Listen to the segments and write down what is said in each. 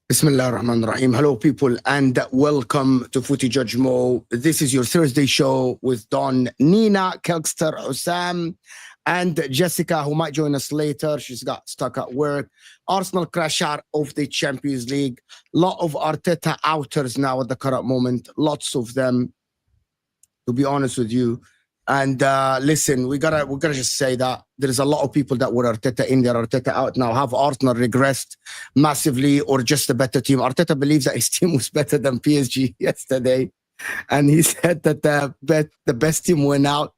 Bismillah ar-Rahman ar-Rahim. Hello, people, and welcome to Footy Judge Mo. This is your Thursday show with Don, Nina, Kelkster, Husam, and Jessica, who might join us later. She's got stuck at work. Arsenal crash out of the Champions League. Lot of Arteta outers now at the current moment. Lots of them, to be honest with you. And listen, we gotta just say that there is a lot of people that were Arteta in there, Arteta out now. Have Arsenal regressed massively or just a better team? Arteta believes that his team was better than PSG yesterday, and he said that the best team went out.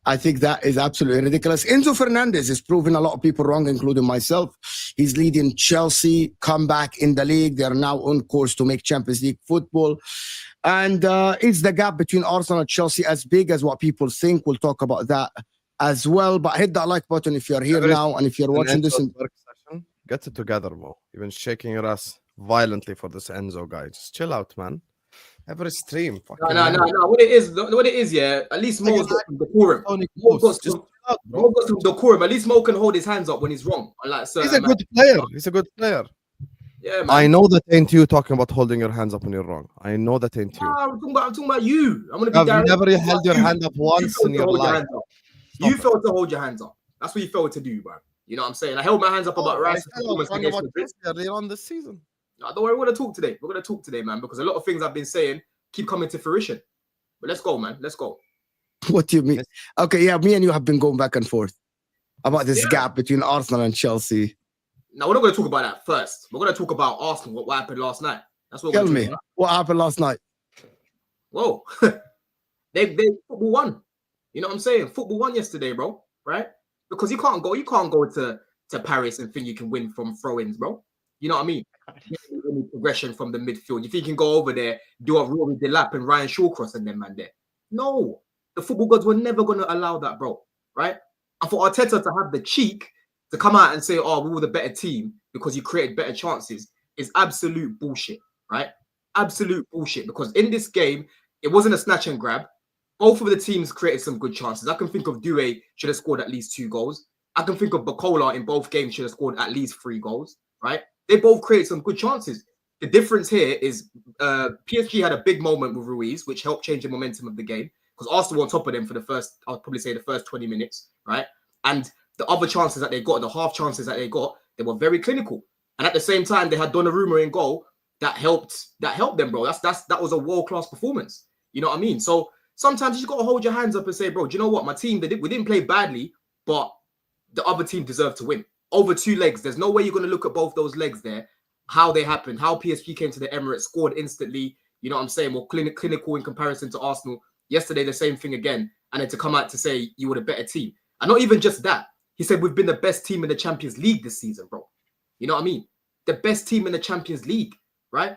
I think that is absolutely ridiculous. Enzo Fernández is proving a lot of people wrong, including myself. He's leading Chelsea comeback in the league. They are now on course to make Champions League football. And is the gap between Arsenal and Chelsea as big as what people think? We'll talk about that as well. But hit that like button if you're here now and if you're watching this. Get it together, Mo. You've been shaking your ass violently for this Enzo guy. Just chill out, man. Every stream. No. What it is, yeah. At least Mo's got some decorum. Mo's got some decorum. At least Mo can hold his hands up when he's wrong. He's a good player. He's a good player. Yeah, man. I know that ain't you talking about holding your hands up when you're wrong. I know that ain't you. I'm talking about you. I'm gonna be I've never held your hand up once in your life. You failed to hold your hands up. That's what you failed to do, bro. You know what I'm saying? I held my hands up about Rice earlier on this season. No, don't worry, we're gonna talk today. We're gonna talk today, man, because a lot of things I've been saying keep coming to fruition. But let's go, man. Let's go. What do you mean? Okay, yeah, me and you have been going back and forth about this gap between Arsenal and Chelsea. Now, we're not going to talk about that first. We're going to talk about Arsenal, what happened last night. That's what we're Tell me, what happened last night? Whoa. they football won. You know what I'm saying? Football won yesterday, bro. Right? Because you can't go to Paris and think you can win from throw-ins, bro. You know what I mean? Progression from the midfield. You think you can go over there, do a Rory Delap and Ryan Shawcross and them man there. No. The football gods were never going to allow that, bro. Right? And for Arteta to have the cheek to come out and say, oh, we were the better team because you created better chances is absolute bullshit, right? Absolute bullshit. Because in this game, it wasn't a snatch and grab. Both of the teams created some good chances. I can think of Doué should have scored at least 2 goals. I can think of Bacola in both games should have scored at least 3 goals, right? They both created some good chances. The difference here is PSG had a big moment with Ruiz, which helped change the momentum of the game because Arsenal were on top of them for the first 20 minutes, right? And the other chances that they got, the half chances that they got, they were very clinical. And at the same time, they had Donnarumma in goal that helped them, bro. That was a world-class performance. You know what I mean? So sometimes you just got to hold your hands up and say, bro, do you know what? My team, we didn't play badly, but the other team deserved to win. Over 2 legs. There's no way you're going to look at both those legs there, how they happened, how PSG came to the Emirates, scored instantly, You know what I'm saying? More clinical in comparison to Arsenal. Yesterday, the same thing again. And then to come out to say you were the better team. And not even just that. He said we've been the best team in the Champions League this season, bro. You know what I mean? The best team in the Champions League, right?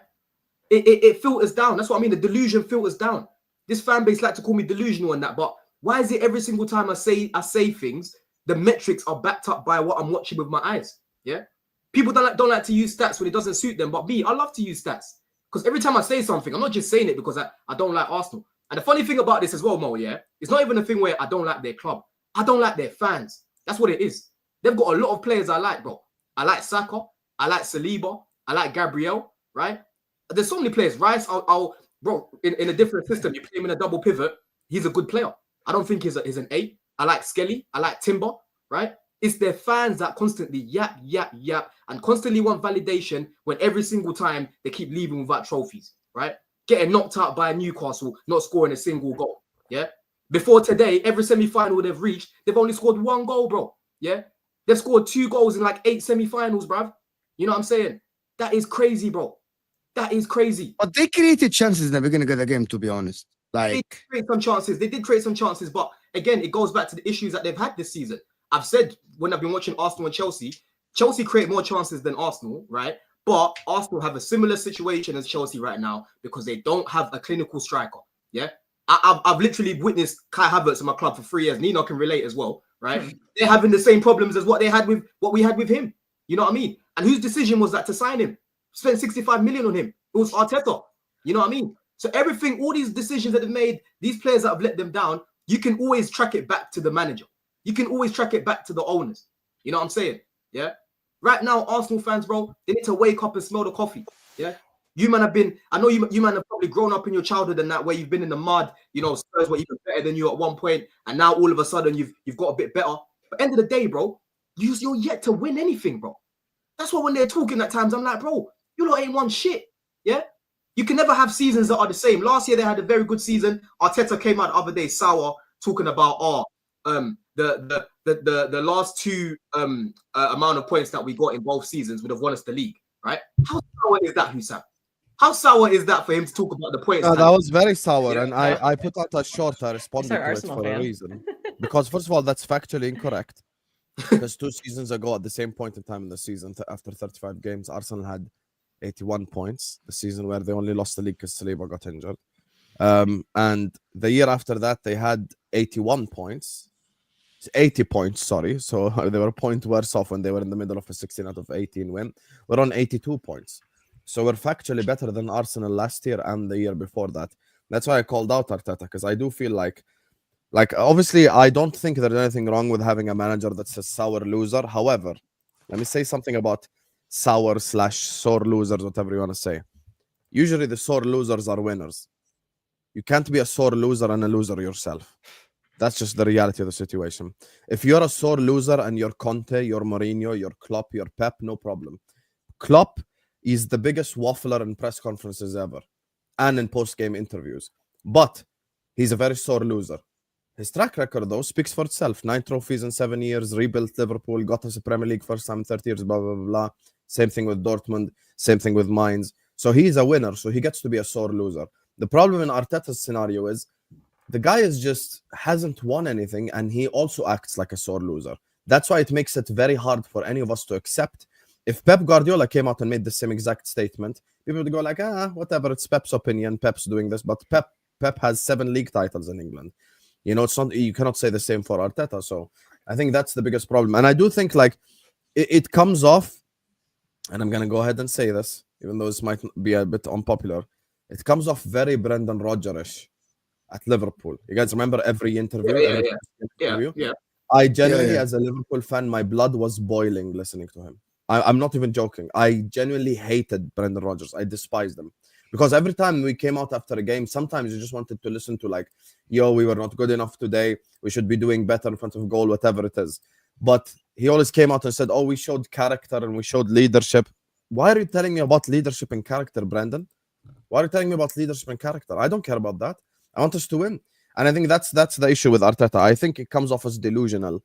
It filters down. That's what I mean. The delusion filters down. This fan base like to call me delusional and that, but why is it every single time I say things, the metrics are backed up by what I'm watching with my eyes? Yeah. People don't like to use stats when it doesn't suit them, but me, I love to use stats because every time I say something, I'm not just saying it because I don't like Arsenal. And the funny thing about this as well, Mo, yeah, it's not even a thing where I don't like their club. I don't like their fans. That's what it is. They've got a lot of players I like, bro. I like Saka. I like Saliba. I like Gabriel, right? There's so many players. Rice, bro, in a different system, you play him in a double pivot. He's a good player. I don't think he's an 8. I like Skelly. I like Timber, right? It's their fans that constantly yap, and constantly want validation when every single time they keep leaving without trophies, right? Getting knocked out by Newcastle, not scoring a single goal, yeah? Before today, every semi-final they've reached, they've only scored 1 goal, bro, yeah? They've scored 2 goals in like 8 semi-finals, bruv. You know what I'm saying? That is crazy, bro. That is crazy. But they created chances in the beginning of the game, to be honest. They did create some chances, but again, it goes back to the issues that they've had this season. I've said when I've been watching Arsenal and Chelsea create more chances than Arsenal, right? But Arsenal have a similar situation as Chelsea right now because they don't have a clinical striker, yeah? I've literally witnessed Kai Havertz in my club for 3 years. Nino can relate as well, right? They're having the same problems as what we had with him. You know what I mean? And whose decision was that to sign him? Spent 65 million on him. It was Arteta. You know what I mean? So everything, all these decisions that they've made, these players that have let them down, you can always track it back to the manager. You can always track it back to the owners. You know what I'm saying? Yeah. Right now, Arsenal fans, bro, they need to wake up and smell the coffee. Yeah. You man have been, I know you man have probably grown up in your childhood and that where you've been in the mud, you know, Spurs were even better than you at one point, and now all of a sudden you've got a bit better. But end of the day, bro, you're yet to win anything, bro. That's why when they're talking at times, I'm like, bro, you lot ain't won shit. Yeah. You can never have seasons that are the same. Last year they had a very good season. Arteta came out the other day, sour, talking about the last 2 amount of points that we got in both seasons would have won us the league, right? How sour is that, Husam? How sour is that for him to talk about the points? That was very sour, and I put out a short. I responded to it for a reason. Because first of all, that's factually incorrect. Because 2 seasons ago, at the same point in time in the season, after 35 games, Arsenal had 81 points. The season where they only lost the league because Saliba got injured. And the year after that, they had 81 points. 80 points, sorry. So they were a point worse off when they were in the middle of a 16 out of 18 win. We're on 82 points. So we're factually better than Arsenal last year and the year before that. That's why I called out Arteta, because I do feel like obviously I don't think there's anything wrong with having a manager that's a sour loser. However, let me say something about sour/sore losers, whatever you want to say. Usually the sore losers are winners. You can't be a sore loser and a loser yourself. That's just the reality of the situation. If you're a sore loser and you're Conte, you're Mourinho, you're Klopp, you're Pep, no problem. Klopp is the biggest waffler in press conferences ever and in post-game interviews. But he's a very sore loser. His track record, though, speaks for itself. 9 trophies in 7 years, rebuilt Liverpool, got us a Premier League first time in 30 years, blah, blah, blah. Same thing with Dortmund, same thing with Mainz. So he's a winner, so he gets to be a sore loser. The problem in Arteta's scenario is the guy hasn't won anything, and he also acts like a sore loser. That's why it makes it very hard for any of us to accept. If Pep Guardiola came out and made the same exact statement, people would go like, whatever, it's Pep's opinion, Pep's doing this. But Pep has 7 league titles in England. You know, it's not, you cannot say the same for Arteta. So I think that's the biggest problem. And I do think like it comes off, and I'm going to go ahead and say this, even though this might be a bit unpopular. It comes off very Brendan Rodgers-ish at Liverpool. You guys remember every interview? Yeah. I genuinely, as a Liverpool fan, my blood was boiling listening to him. I'm not even joking. I genuinely hated Brendan Rodgers. I despised him. Because every time we came out after a game, sometimes you just wanted to listen to like, yo, we were not good enough today. We should be doing better in front of goal, whatever it is. But he always came out and said, we showed character and we showed leadership. Why are you telling me about leadership and character, Brendan? Why are you telling me about leadership and character? I don't care about that. I want us to win. And I think that's the issue with Arteta. I think it comes off as delusional.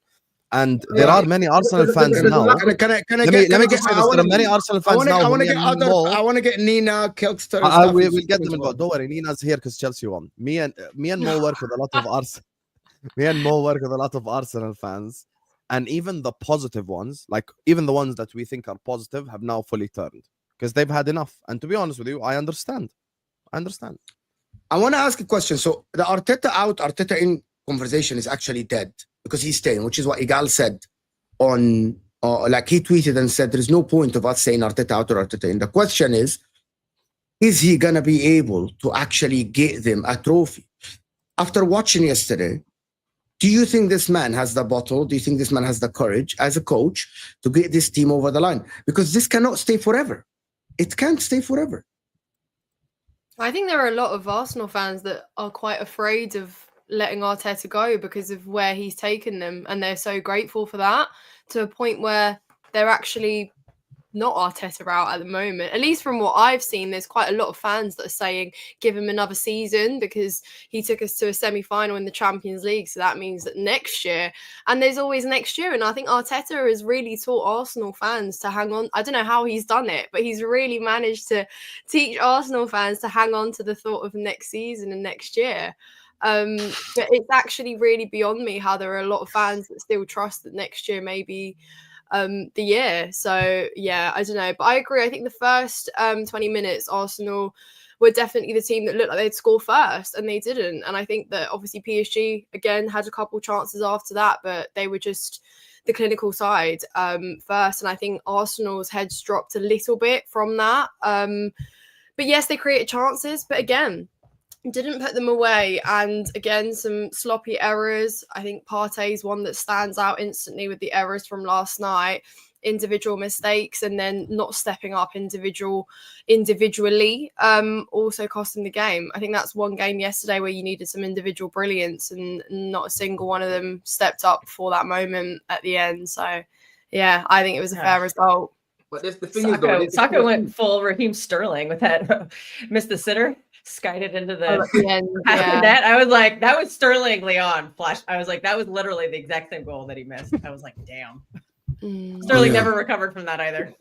And there are many Arsenal fans now. Let me get. There are many Arsenal fans now. I want to get Nina, Kelkster. We'll get them involved. Don't worry, Nina's here because Chelsea won. Me and Mo work with a lot of Arsenal. Me and Mo work with a lot of Arsenal fans, and even the positive ones, like even the ones that we think are positive, have now fully turned because they've had enough. And to be honest with you, I understand. I want to ask a question. So the Arteta out, Arteta in conversation is actually dead because he's staying, which is what Igal said on, like he tweeted and said, there is no point of us saying Arteta out or Arteta in. The question is he going to be able to actually get them a trophy? After watching yesterday, do you think this man has the bottle? Do you think this man has the courage as a coach to get this team over the line? Because this cannot stay forever. It can't stay forever. I think there are a lot of Arsenal fans that are quite afraid of letting Arteta go because of where he's taken them, and they're so grateful for that to a point where they're actually not Arteta out at the moment. At least from what I've seen, there's quite a lot of fans that are saying give him another season because he took us to a semi-final in the Champions League, so that means that next year, and there's always next year, and I think Arteta has really taught Arsenal fans to hang on. I don't know how he's done it, but he's really managed to teach Arsenal fans to hang on to the thought of next season and next year. But it's actually really beyond me how there are a lot of fans that still trust that next year maybe the year. So yeah, I don't know, but I agree. I think the first 20 minutes Arsenal were definitely the team that looked like they'd score first, and they didn't. And I think that obviously PSG again had a couple chances after that, but they were just the clinical side first, and I think Arsenal's heads dropped a little bit from that. But yes, they created chances, but again, didn't put them away. And again, some sloppy errors. I think Partey's one that stands out instantly with the errors from last night, individual mistakes, and then not stepping up individually also cost them the game. I think that's one game yesterday where you needed some individual brilliance, and not a single one of them stepped up for that moment at the end. So yeah, I think it was a fair result. But the thing Saka went full Raheem Sterling with that missed the sitter, skied it into the net. I was like, that was Sterling Leon flash. I was like, that was literally the exact same goal that he missed. I was like, damn. Sterling never recovered from that either.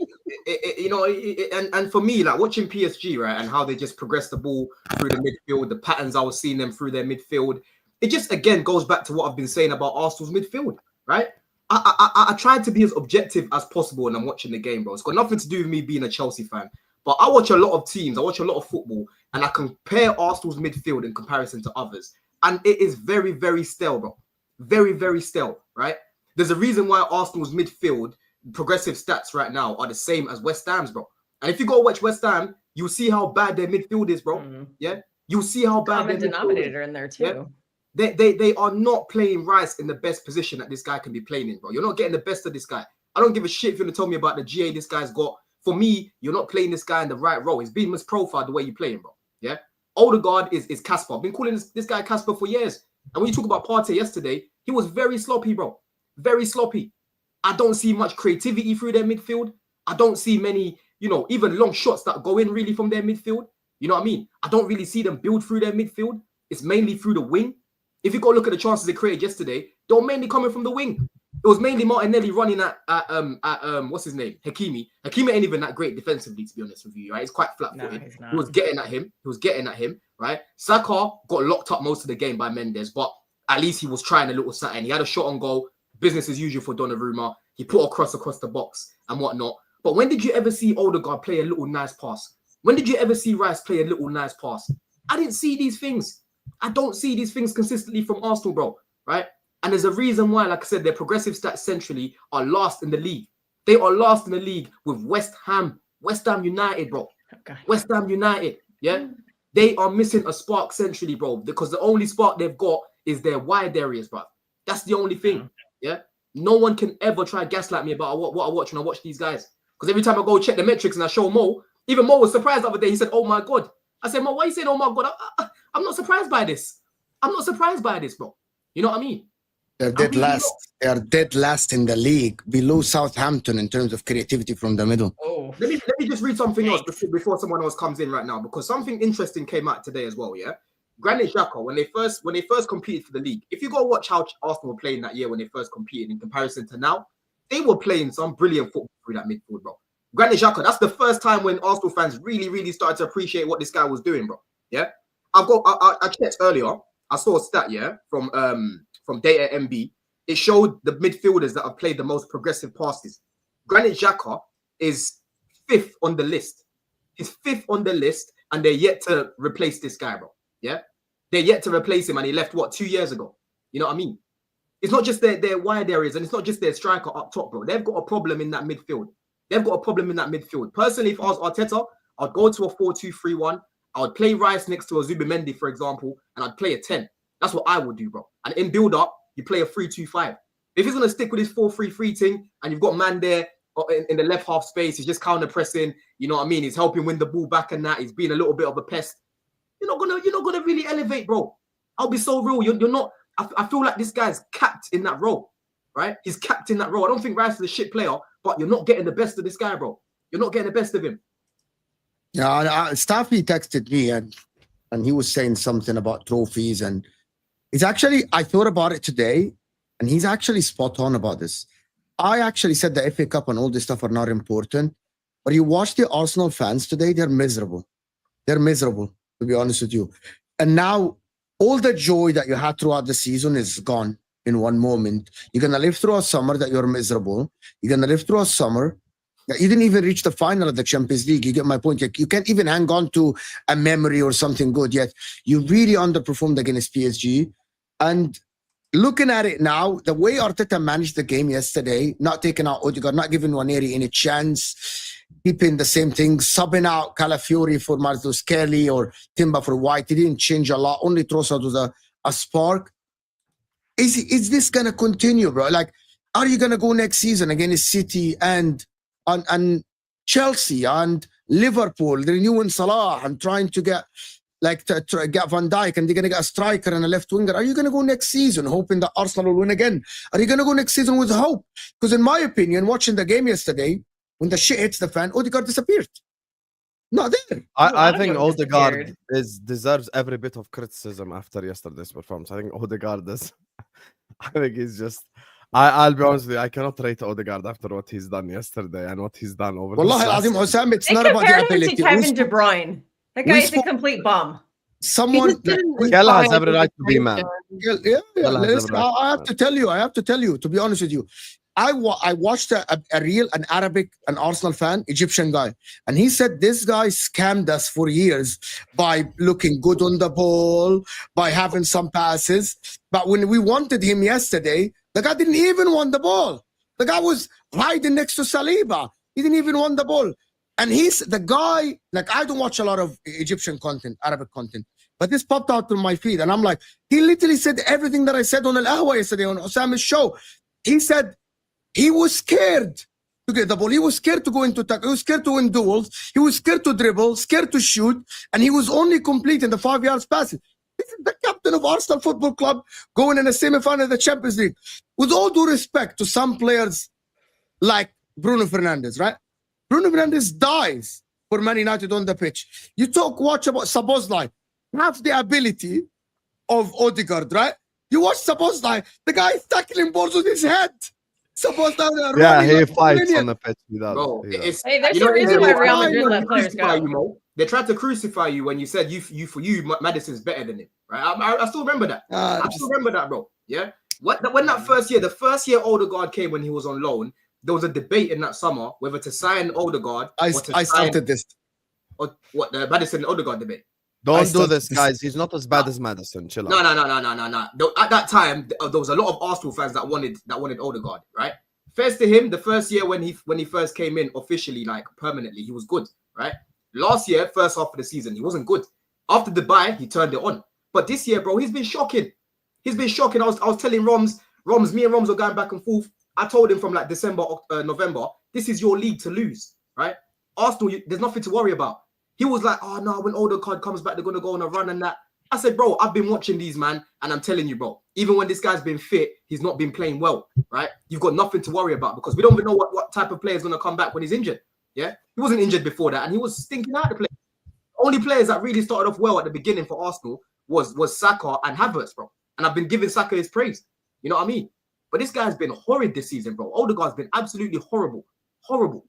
And for me, like watching PSG, right, and how they just progress the ball through the midfield, the patterns I was seeing them through their midfield, it just again goes back to what I've been saying about Arsenal's midfield, right? I tried to be as objective as possible when I'm watching the game, bro. It's got nothing to do with me being a Chelsea fan, but I watch a lot of teams, I watch a lot of football, and I compare Arsenal's midfield in comparison to others, and it is very, very stale, bro. Very, very stale, right? There's a reason why Arsenal's midfield progressive stats right now are the same as West Ham's, bro. And if you go watch West Ham, you'll see how bad their midfield is, bro. Yeah, you'll see how bad their denominator in there too. Yeah? They are not playing Rice in the best position that this guy can be playing in, bro. You're not getting the best of this guy. I don't give a shit if you're gonna tell me about the GA this guy's got. For me, you're not playing this guy in the right role. He's being misprofiled the way you play him, bro. Yeah. Odegaard is Casper. I've been calling this guy Casper for years. And when you talk about Partey yesterday, he was very sloppy, bro. Very sloppy. I don't see much creativity through their midfield. I don't see many, even long shots that go in really from their midfield. You know what I mean? I don't really see them build through their midfield. It's mainly through the wing. If you go look at the chances they created yesterday, they were mainly coming from the wing. It was mainly Martinelli running at what's his name? Hakimi. Hakimi ain't even that great defensively, to be honest with you, right? He's quite flat-footed. No, he was getting at him. Right? Saka got locked up most of the game by Mendes, but at least he was trying a little something. He had a shot on goal, business as usual for Donnarumma. He put a cross across the box and whatnot. But when did you ever see Odegaard play a little nice pass? When did you ever see Rice play a little nice pass? I didn't see these things. I don't see these things consistently from Arsenal, bro, right? And there's a reason why, like I said, their progressive stats centrally are last in the league. They are last in the league with West Ham United, bro. Okay. West Ham United, yeah? They are missing a spark centrally, bro, because the only spark they've got is their wide areas, bro. That's the only thing, yeah? No one can ever try gaslight me about what I watch when I watch these guys. Because every time I go check the metrics and I show Mo, even Mo was surprised the other day. He said, oh my God. I said, Mo, why are you saying, oh my God? I'm not surprised by this. I'm not surprised by this, bro. You know what I mean? They're dead last. They are dead last in the league, below Southampton in terms of creativity from the middle. Oh, let me just read something else before someone else comes in right now, because something interesting came out today as well. Yeah, Granit Xhaka, when they first competed for the league, if you go watch how Arsenal were playing that year when they first competed in comparison to now, they were playing some brilliant football through that midfield, bro. Granit Xhaka, that's the first time when Arsenal fans really started to appreciate what this guy was doing, bro. Yeah, I checked earlier. I saw a stat, from Data MB. It showed the midfielders that have played the most progressive passes. Granit Xhaka is 5th on the list. He's 5th on the list, and they're yet to replace this guy, bro. Yeah, they're yet to replace him, and he left 2 years ago. You know what I mean? It's not just their wide areas, and it's not just their striker up top, bro. They've got a problem in that midfield. Personally, if I was Arteta, I'd go to a 4-2-3-1. I would play Rice next to a Zubimendi, for example, and I'd play a 10. That's what I would do, bro. And in build-up, you play a 3-2-5. If he's going to stick with his 4-3-3 thing, and you've got man there in the left half space, he's just counter-pressing, you know what I mean? He's helping win the ball back and that. He's being a little bit of a pest. You're not gonna really elevate, bro. I'll be so real. You're not. I feel like this guy's capped in that role, right? He's capped in that role. I don't think Rice is a shit player, but you're not getting the best of this guy, bro. You're not getting the best of him. Yeah, Staffy texted me and he was saying something about trophies, and it's actually, I thought about it today, and he's actually spot on about this. I actually said the FA Cup and all this stuff are not important, but you watch the Arsenal fans today, they're miserable. They're miserable, to be honest with you. And now all the joy that you had throughout the season is gone in one moment. You're going to live through a summer that you're miserable. You're going to live through a summer that you didn't even reach the final of the Champions League. You get my point? You can't even hang on to a memory or something good yet. You really underperformed against PSG. And looking at it now, the way Arteta managed the game yesterday, not taking out Odegaard, not giving Nwaneri any chance, keeping the same thing, subbing out Calafiori for Marcus Kelly or Timber for White. He didn't change a lot. Only Trossard was a spark. Is this going to continue, bro? Like, are you going to go next season against City and Chelsea and Liverpool, renewing Salah and trying to get to get Van Dijk, and they're going to get a striker and a left winger? Are you going to go next season hoping that Arsenal will win again? Are you going to go next season with hope? Because in my opinion, watching the game yesterday, when the shit hits the fan, Odegaard disappeared. Not there. I think Odegaard deserves every bit of criticism after yesterday's performance. I think Odegaard is. I think he's just. I'll be honest with you. I cannot rate Odegaard after what he's done yesterday and what he's done over. Wallahi al-Azim, Husam, it's not about the ability. To Kevin De Bruyne. That guy is a complete bum. Someone. Gela has every right to be mad. Yeah. Listen, I have to tell you. To be honest with you, I watched an Arabic, an Arsenal fan, Egyptian guy, and he said this guy scammed us for years by looking good on the ball, by having some passes. But when we wanted him yesterday, the guy didn't even want the ball. The guy was hiding next to Saliba. He didn't even want the ball. And he's the guy, like, I don't watch a lot of Egyptian content, Arabic content, but this popped out on my feed. And I'm like, he literally said everything that I said on Al-Ahwa yesterday on Husam's show. He said he was scared to get the ball. He was scared to go into tackle. He was scared to win duels. He was scared to dribble, scared to shoot. And he was only completing the 5 yards passes. This is the captain of Arsenal Football Club going in a semi-final of the Champions League. With all due respect to some players like Bruno Fernandez, right? Bruno Fernandez dies for Man United on the pitch. Watch about Szoboszlai. Have the ability of Odegaard, right? You watch Szoboszlai, the guy is tackling balls with his head. Szoboszlai, yeah, he fights on the pitch. Bro, there's a reason why Real Madrid let players go. They tried to crucify you when you said for you, Madison's better than him, right? I still remember that. I still remember that, bro. Yeah. When that the first year Odegaard came when he was on loan, there was a debate in that summer whether to sign Odegaard. I started this. Or what, the Madison Odegaard debate? Don't do this, guys. He's not as bad as Madison. Chill out. No. At that time, there was a lot of Arsenal fans that wanted Odegaard, right? First to him, the first year when he first came in officially, like permanently, he was good, right? Last year, first half of the season, he wasn't good. After the bye, he turned it on. But this year, bro, he's been shocking. He's been shocking. I was telling Roms, me and Roms were going back and forth. I told him from like December, November, this is your league to lose, right? Arsenal, there's nothing to worry about. He was like, oh no, when Odegaard comes back, they're going to go on a run and that. I said, bro, I've been watching these, man, and I'm telling you, bro, even when this guy's been fit, he's not been playing well, right? You've got nothing to worry about because we don't even know what type of player is going to come back when he's injured, yeah? He wasn't injured before that, and he was stinking out the play. Only players that really started off well at the beginning for Arsenal was Saka and Havertz, bro. And I've been giving Saka his praise. You know what I mean? But this guy's been horrid this season, bro. Odegaard's been absolutely horrible. Horrible.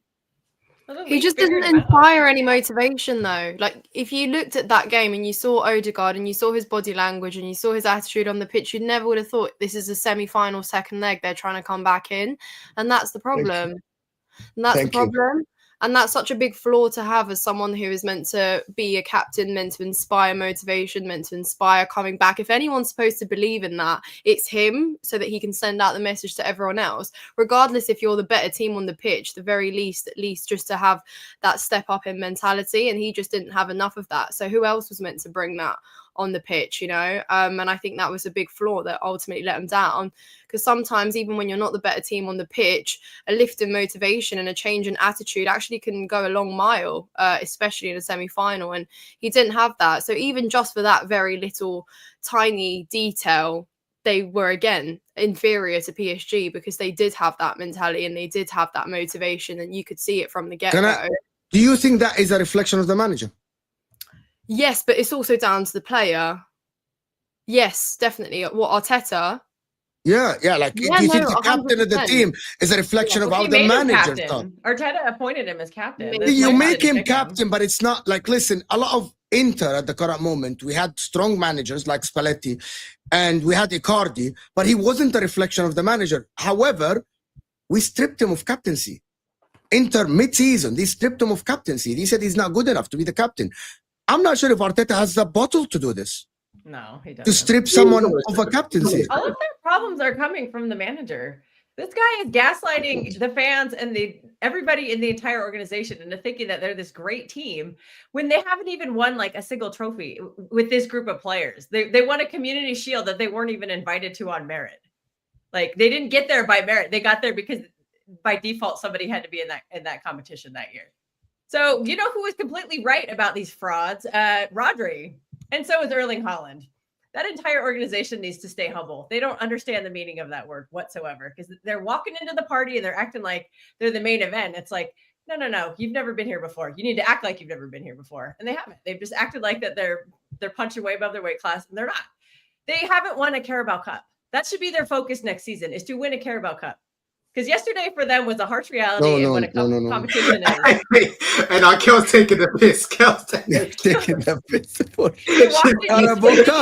He just doesn't inspire any motivation, though. Like, if you looked at that game and you saw Odegaard and you saw his body language and you saw his attitude on the pitch, you never would have thought this is a semi-final second leg. They're trying to come back in. And that's the problem. And that's the problem. And that's such a big flaw to have as someone who is meant to be a captain, meant to inspire motivation, meant to inspire coming back. If anyone's supposed to believe in that, it's him, so that he can send out the message to everyone else. Regardless if you're the better team on the pitch, the very least, at least just to have that step up in mentality. And he just didn't have enough of that. So who else was meant to bring that on the pitch, you know? And I think that was a big flaw that ultimately let him down. Because sometimes, even when you're not the better team on the pitch, a lift in motivation and a change in attitude actually can go a long mile, especially in a semi-final. And he didn't have that. So even just for that very little tiny detail, they were again inferior to PSG, because they did have that mentality and they did have that motivation, and you could see it from the get-go. Do you think that is a reflection of the manager? Yes, but it's also down to the player. Yes, definitely. What, Arteta? Yeah. Like, do you think the captain 100%. Of the team is a reflection of how the manager thought? Arteta appointed him as captain. You make him captain, but it's not like, listen, a lot of Inter at the current moment, we had strong managers like Spalletti and we had Icardi, but he wasn't a reflection of the manager. However, we stripped him of captaincy. Inter mid-season, they stripped him of captaincy. They said he's not good enough to be the captain. I'm not sure if Arteta has the bottle to do this. No, he doesn't. To strip someone of a captaincy. All of their problems are coming from the manager. This guy is gaslighting the fans and everybody in the entire organization into thinking that they're this great team when they haven't even won like a single trophy with this group of players. They won a community shield that they weren't even invited to on merit. Like, they didn't get there by merit. They got there because by default somebody had to be in that competition that year. So, you know who was completely right about these frauds? Rodri. And so is Erling Haaland. That entire organization needs to stay humble. They don't understand the meaning of that word whatsoever, because they're walking into the party and they're acting like they're the main event. It's like, no. You've never been here before. You need to act like you've never been here before. And they haven't. They've just acted like that they're punching way above their weight class, and they're not. They haven't won a Carabao Cup. That should be their focus next season, is to win a Carabao Cup. Because yesterday for them was a harsh reality and when a competition is. And our Kel's taking the piss. Kel's taking the piss.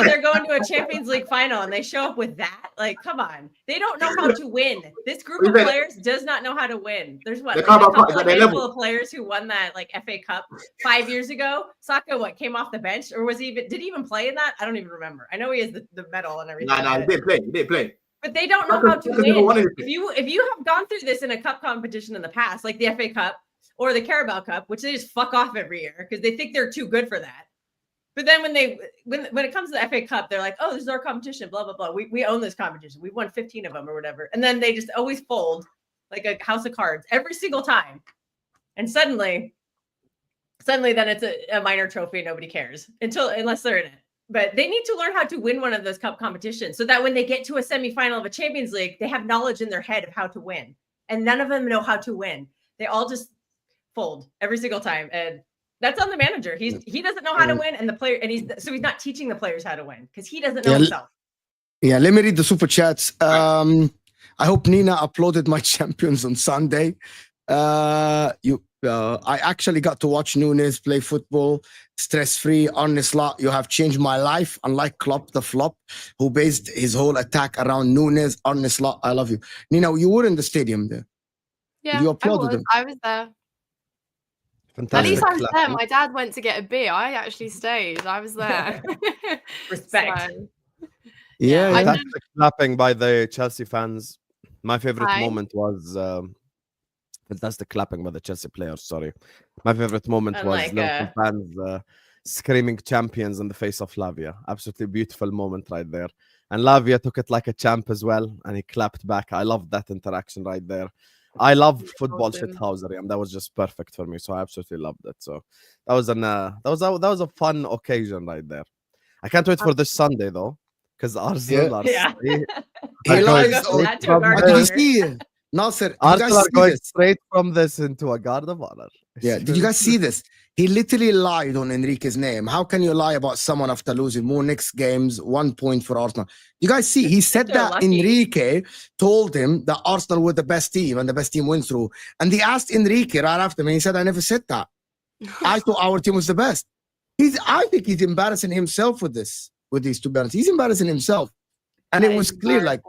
They're going to a Champions League final and they show up with that. Like, come on. They don't know how to win. This group of players does not know how to win. There's a handful of players who won that like FA Cup 5 years ago. Saka, came off the bench? Or did he even play in that? I don't even remember. I know he has the medal and everything. No, he didn't play. But they don't know how to win. If you have gone through this in a cup competition in the past, like the FA Cup or the Carabao Cup, which they just fuck off every year because they think they're too good for that. But then when it comes to the FA Cup, they're like, oh, this is our competition, blah, blah, blah. We own this competition. We won 15 of them or whatever. And then they just always fold like a house of cards every single time. And suddenly then it's a minor trophy and nobody cares unless they're in it. But they need to learn how to win one of those cup competitions so that when they get to a semifinal of a Champions League, they have knowledge in their head of how to win. And none of them know how to win. They all just fold every single time. And that's on the manager. He doesn't know how to win, and the player, and he's not teaching the players how to win because he doesn't know himself. Yeah, let me read the super chats. I hope Nina uploaded my champions on Sunday. I actually got to watch Nunes play football stress-free. Honest lot, you have changed my life. Unlike Klopp the flop, who based his whole attack around Nunes. Honest lot, I love you. Nina, you were in the stadium there. Yeah, you applauded him. I was there. Fantastic. At least I was there. My dad went to get a beer. I actually stayed. I was there. Respect. Yeah. Fantastic clapping by the Chelsea fans. My favorite moment was fantastic clapping by the Chelsea players. Sorry. My favorite moment was Liverpool fans screaming champions in the face of Lavia. Absolutely beautiful moment right there. And Lavia took it like a champ as well, and he clapped back. I loved that interaction right there. I love football shithousery, and that was just perfect for me. So I absolutely loved it. So that was a fun occasion right there. I can't wait for this Sunday though, because Arsenal are he likes. Did you see it? Nasser, Arsenal are going straight from this into a guard of honor. Yeah. Did you guys see this? He literally lied on Enrique's name. How can you lie about someone after losing more next games? 1 point for Arsenal. You guys see, he said that lucky. Enrique told him that Arsenal were the best team and the best team went through. And they asked Enrique right after him, and he said, I never said that. I thought our team was the best. I think he's embarrassing himself with this, with these two balance. He's embarrassing himself. And it was clear, like,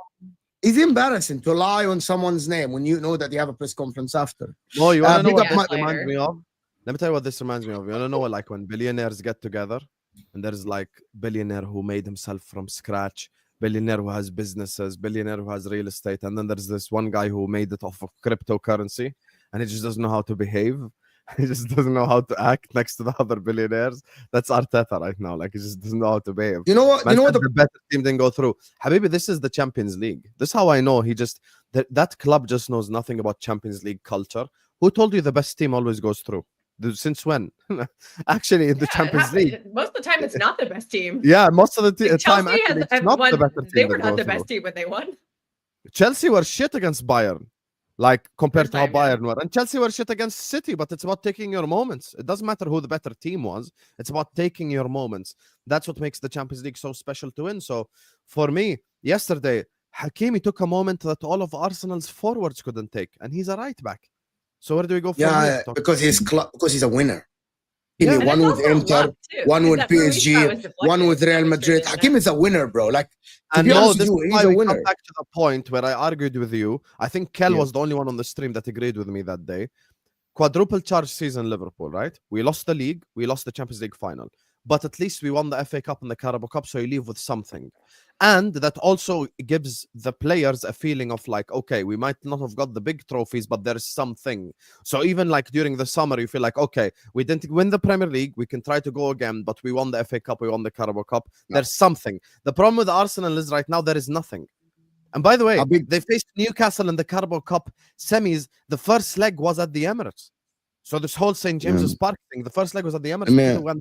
it's embarrassing to lie on someone's name when you know that they have a press conference after. Oh, you want to know what this reminds me of? Let me tell you what this reminds me of. You want to know what, like, when billionaires get together and there's like billionaire who made himself from scratch, billionaire who has businesses, billionaire who has real estate, and then there's this one guy who made it off of cryptocurrency and he just doesn't know how to behave. He just doesn't know how to act next to the other billionaires. That's Arteta right now. Like, he just doesn't know how to behave. You know what? Man, you know what? The better team didn't go through. Habibi, this is the Champions League. This is how I know he just that club just knows nothing about Champions League culture. Who told you the best team always goes through? Since when? Actually, in the Champions League, most of the time it's not the best team. Yeah, most of the time Chelsea actually, it's not the better team. They were not the best team when they won. Chelsea were shit against Bayern, like compared to how Bayern were, and Chelsea were shit against City. But it's about taking your moments. It doesn't matter who the better team was. It's about taking your moments. That's what makes the Champions League so special to win. So for me, yesterday, Hakimi took a moment that all of Arsenal's forwards couldn't take, and he's a right back. So where do we go from here? Because he's a winner. Yeah, one with Inter, one with PSG, one with Real Madrid. Hakim is a winner, bro. Like, and no, this is why we come back to the point where I argued with you. I think Kel was the only one on the stream that agreed with me that day. Quadruple charge season, Liverpool, right? We lost the league, we lost the Champions League final, but at least we won the FA Cup and the Carabao Cup, so you leave with something. And that also gives the players a feeling of like, okay, we might not have got the big trophies, but there's something. So even like during the summer, you feel like, okay, we didn't win the Premier League, we can try to go again, but we won the FA Cup, we won the Carabao Cup. There's something. The problem with Arsenal is right now there is nothing. And by the way, they faced Newcastle in the Carabao Cup semis. The first leg was at the Emirates. So this whole St. James's Park thing, the first leg was at the Emirates.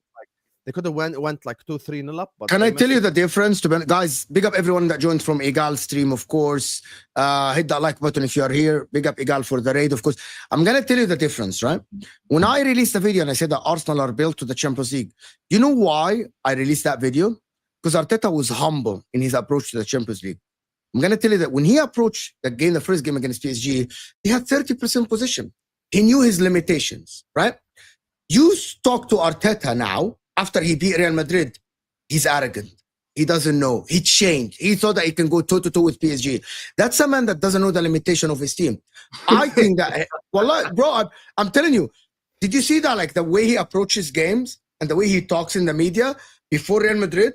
They could have went like 2-3-0 up. But can I tell you the difference? Guys, big up everyone that joined from Igal stream, of course. Hit that like button if you are here. Big up Igal for the raid, of course. I'm going to tell you the difference, right? When I released the video and I said that Arsenal are built to the Champions League, you know why I released that video? Because Arteta was humble in his approach to the Champions League. I'm going to tell you that when he approached the first game against PSG, he had 30% possession. He knew his limitations, right? You talk to Arteta now, after he beat Real Madrid, he's arrogant. He doesn't know. He changed. He thought that he can go toe-to-toe with PSG. That's a man that doesn't know the limitation of his team. I think that, well, bro, I'm telling you, did you see that, like the way he approaches games and the way he talks in the media before Real Madrid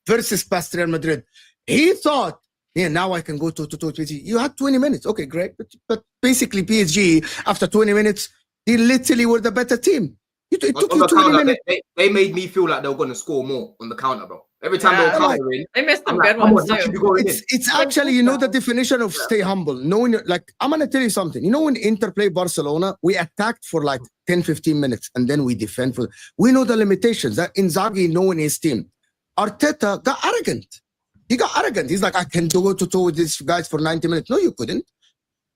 versus past Real Madrid? He thought, yeah, now I can go toe-to-toe with PSG. You had 20 minutes. Okay, great. But basically PSG, after 20 minutes, they literally were the better team. It took you 20 minutes. They made me feel like they were going to score more on the counter, bro. Every time they were countering, they missed some good ones too. It's actually, you know, the definition of stay humble. Knowing, like, I'm going to tell you something. You know, when Inter played Barcelona, we attacked for like 10, 15 minutes and then we defend. We know the limitations. That Inzaghi knowing his team. Arteta got arrogant. He got arrogant. He's like, I can go to toe with these guys for 90 minutes. No, you couldn't.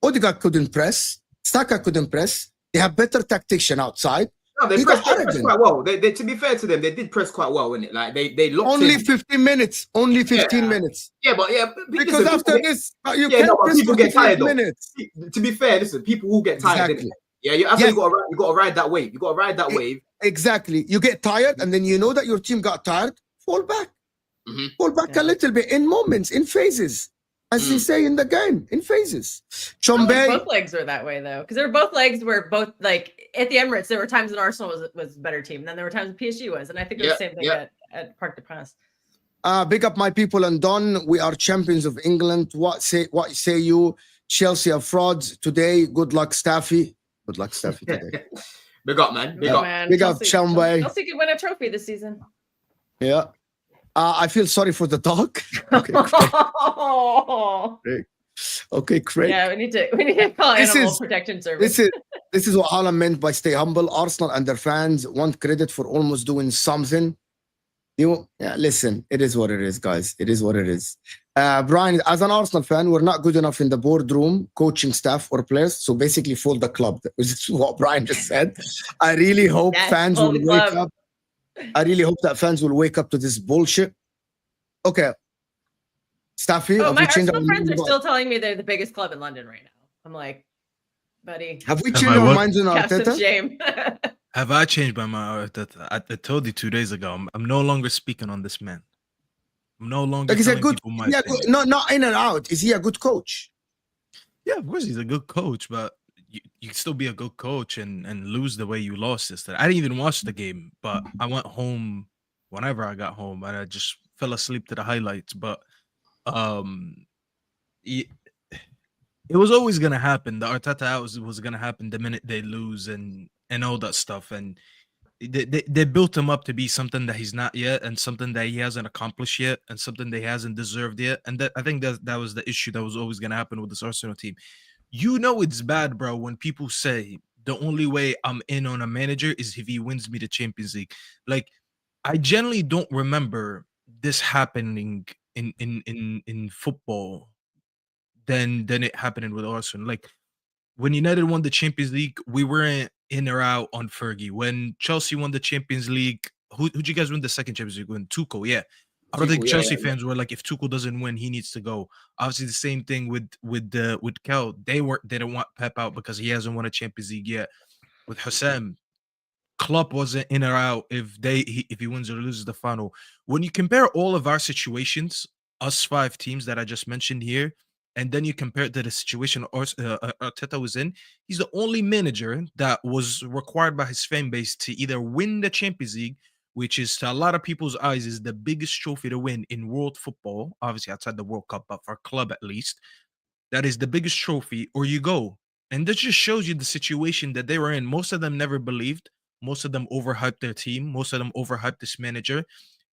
Odegaard couldn't press. Saka couldn't press. They have better tactician outside. No, they pressed quite well. They, to be fair to them, they did press quite well, innit? Like they locked only in. 15 minutes. Only 15 minutes. Yeah, but because after this, you can't press people get tired. Minutes. To be fair, listen, people will get tired. Exactly. Yeah, you got to ride that wave. You got to ride that wave. Exactly. You get tired, and then you know that your team got tired. Fall back. Fall back a little bit in moments, in phases. As they say in the game, in phases. Both legs were that way though, because there were both legs where both, like at the Emirates, there were times when Arsenal was a better team, and then there were times when PSG was, and I think it was the same thing at Parc des Princes. Big up my people and Don. We are champions of England. What say you? Chelsea are frauds today. Good luck, Staffy. Good luck, Staffy today. Big up, man. Big up. Big up, Chelsea. Chelsea could win a trophy this season. Yeah. I feel sorry for the dog. Okay, great. Okay, great. Yeah, we need to call Animal Protection Service. This is what Haaland meant by stay humble. Arsenal and their fans want credit for almost doing something. Listen, it is what it is, guys. It is what it is. Brian, as an Arsenal fan, we're not good enough in the boardroom, coaching staff or players. So basically, fold the club. That was what Brian just said. I really hope fans will wake up. I really hope that fans will wake up to this bullshit. Okay. Staffy, my Arsenal friends are still telling me they're the biggest club in London right now. I'm like, buddy. Have we changed our minds on Arteta? Shame. Have I changed my mind? I told you 2 days ago. I'm no longer speaking on this man. I'm no longer. Like, he's a good. Not in and out. Is he a good coach? Yeah, of course he's a good coach, but you can still be a good coach and lose the way you lost yesterday. I didn't even watch the game, but I went home whenever I got home, and I just fell asleep to the highlights. But it was always gonna happen. The Arteta out was gonna happen the minute they lose and all that stuff. And they built him up to be something that he's not yet, and something that he hasn't accomplished yet, and something that he hasn't deserved yet. And I think that was the issue that was always gonna happen with this Arsenal team. You know it's bad, bro, when people say the only way I'm in on a manager is if he wins me the Champions League. Like, I generally don't remember this happening in football than it happening with Arsenal. Like, when United won the Champions League, we weren't in or out on Fergie. When Chelsea won the Champions League, who'd you guys win the second Champions League? When Tuchel, yeah. I don't think Chelsea fans were like, if Tuchel doesn't win, he needs to go. Obviously, the same thing with Kel. They didn't want Pep out because he hasn't won a Champions League yet. With Husam, Klopp wasn't in or out if he wins or loses the final. When you compare all of our situations, us 5 teams that I just mentioned here, and then you compare it to the situation Arteta was in, he's the only manager that was required by his fan base to either win the Champions League, which is to a lot of people's eyes is the biggest trophy to win in world football, obviously outside the World Cup, but for a club at least, that is the biggest trophy, or you go. And that just shows you the situation that they were in. Most of them never believed. Most of them overhyped their team. Most of them overhyped this manager.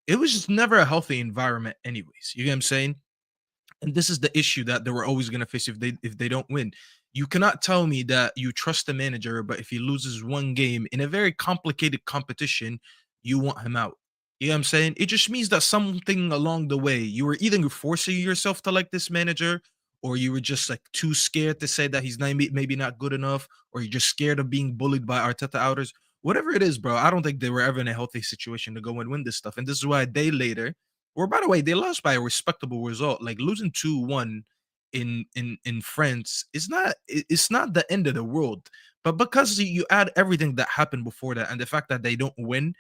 It was just never a healthy environment anyways. You get what I'm saying? And this is the issue that they were always going to face if they don't win. You cannot tell me that you trust the manager, but if he loses one game in a very complicated competition, you want him out. You know what I'm saying? It just means that something along the way, you were either forcing yourself to like this manager, or you were just like too scared to say that he's maybe not good enough, or you're just scared of being bullied by Arteta outers. Whatever it is, bro, I don't think they were ever in a healthy situation to go and win this stuff. And this is why a day later, or by the way, they lost by a respectable result. Like losing 2-1 in France is not the end of the world. But because you add everything that happened before that and the fact that they don't win,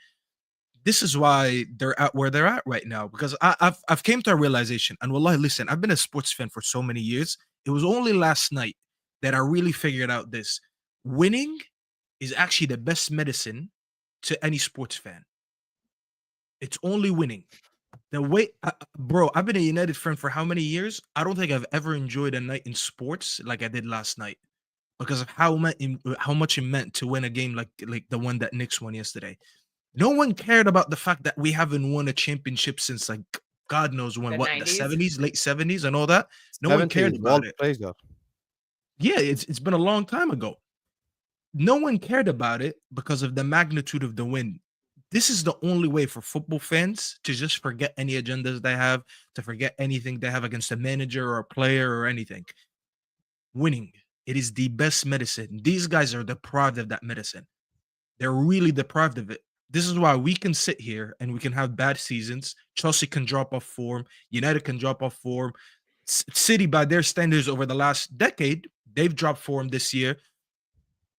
this is why they're at where they're at right now. Because I've came to a realization, and wallahi, listen, I've been a sports fan for so many years. It was only last night that I really figured out this. Winning is actually the best medicine to any sports fan. It's only winning. The way, bro, I've been a United fan for how many years? I don't think I've ever enjoyed a night in sports like I did last night because of how much it meant to win a game like the one that Knicks won yesterday. No one cared about the fact that we haven't won a championship since like God knows when, the 70s, late 70s and all that. No one cared about it. Yeah, it's been a long time ago. No one cared about it because of the magnitude of the win. This is the only way for football fans to just forget any agendas they have, to forget anything they have against a manager or a player or anything. Winning. It is the best medicine. These guys are deprived of that medicine. They're really deprived of it. This is why we can sit here and we can have bad seasons. Chelsea can drop off form. United can drop off form. City, by their standards over the last decade, they've dropped form this year.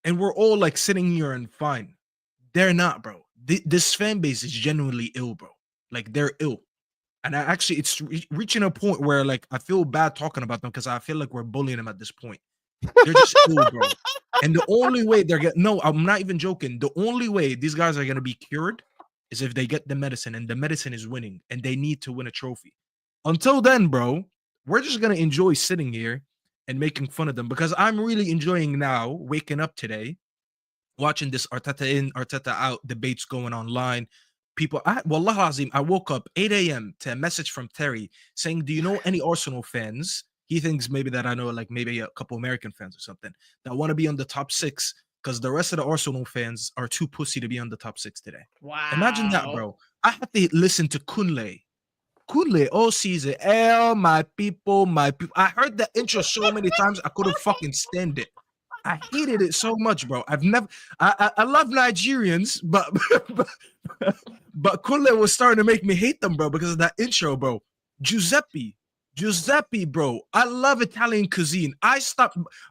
And we're all like sitting here and fine. They're not, bro. This fan base is genuinely ill, bro. Like they're ill. And it's reaching a point where like I feel bad talking about them because I feel like we're bullying them at this point. They're just ill, bro. And the only way I'm not even joking. The only way these guys are going to be cured is if they get the medicine, and the medicine is winning, and they need to win a trophy. Until then, bro, we're just going to enjoy sitting here and making fun of them, because I'm really enjoying now waking up today, watching this Arteta in, Arteta out debates going online. People, Wallah Azim, I woke up 8 a.m. to a message from Terry saying, do you know any Arsenal fans? He thinks maybe that I know, like maybe a couple American fans or something that want to be on the top 6, because the rest of the Arsenal fans are too pussy to be on the top 6 today. Wow. Imagine that, bro. I had to listen to Kunle all season. My people. I heard that intro so many times I couldn't fucking stand it. I hated it so much, bro. I love Nigerians, but Kunle was starting to make me hate them, bro, because of that intro, bro. Giuseppe, bro. I love Italian cuisine.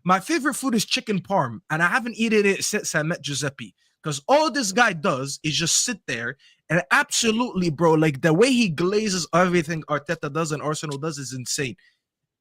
My favorite food is chicken parm, and I haven't eaten it since I met Giuseppe. Because all this guy does is just sit there and absolutely, bro, like the way he glazes everything Arteta does and Arsenal does is insane.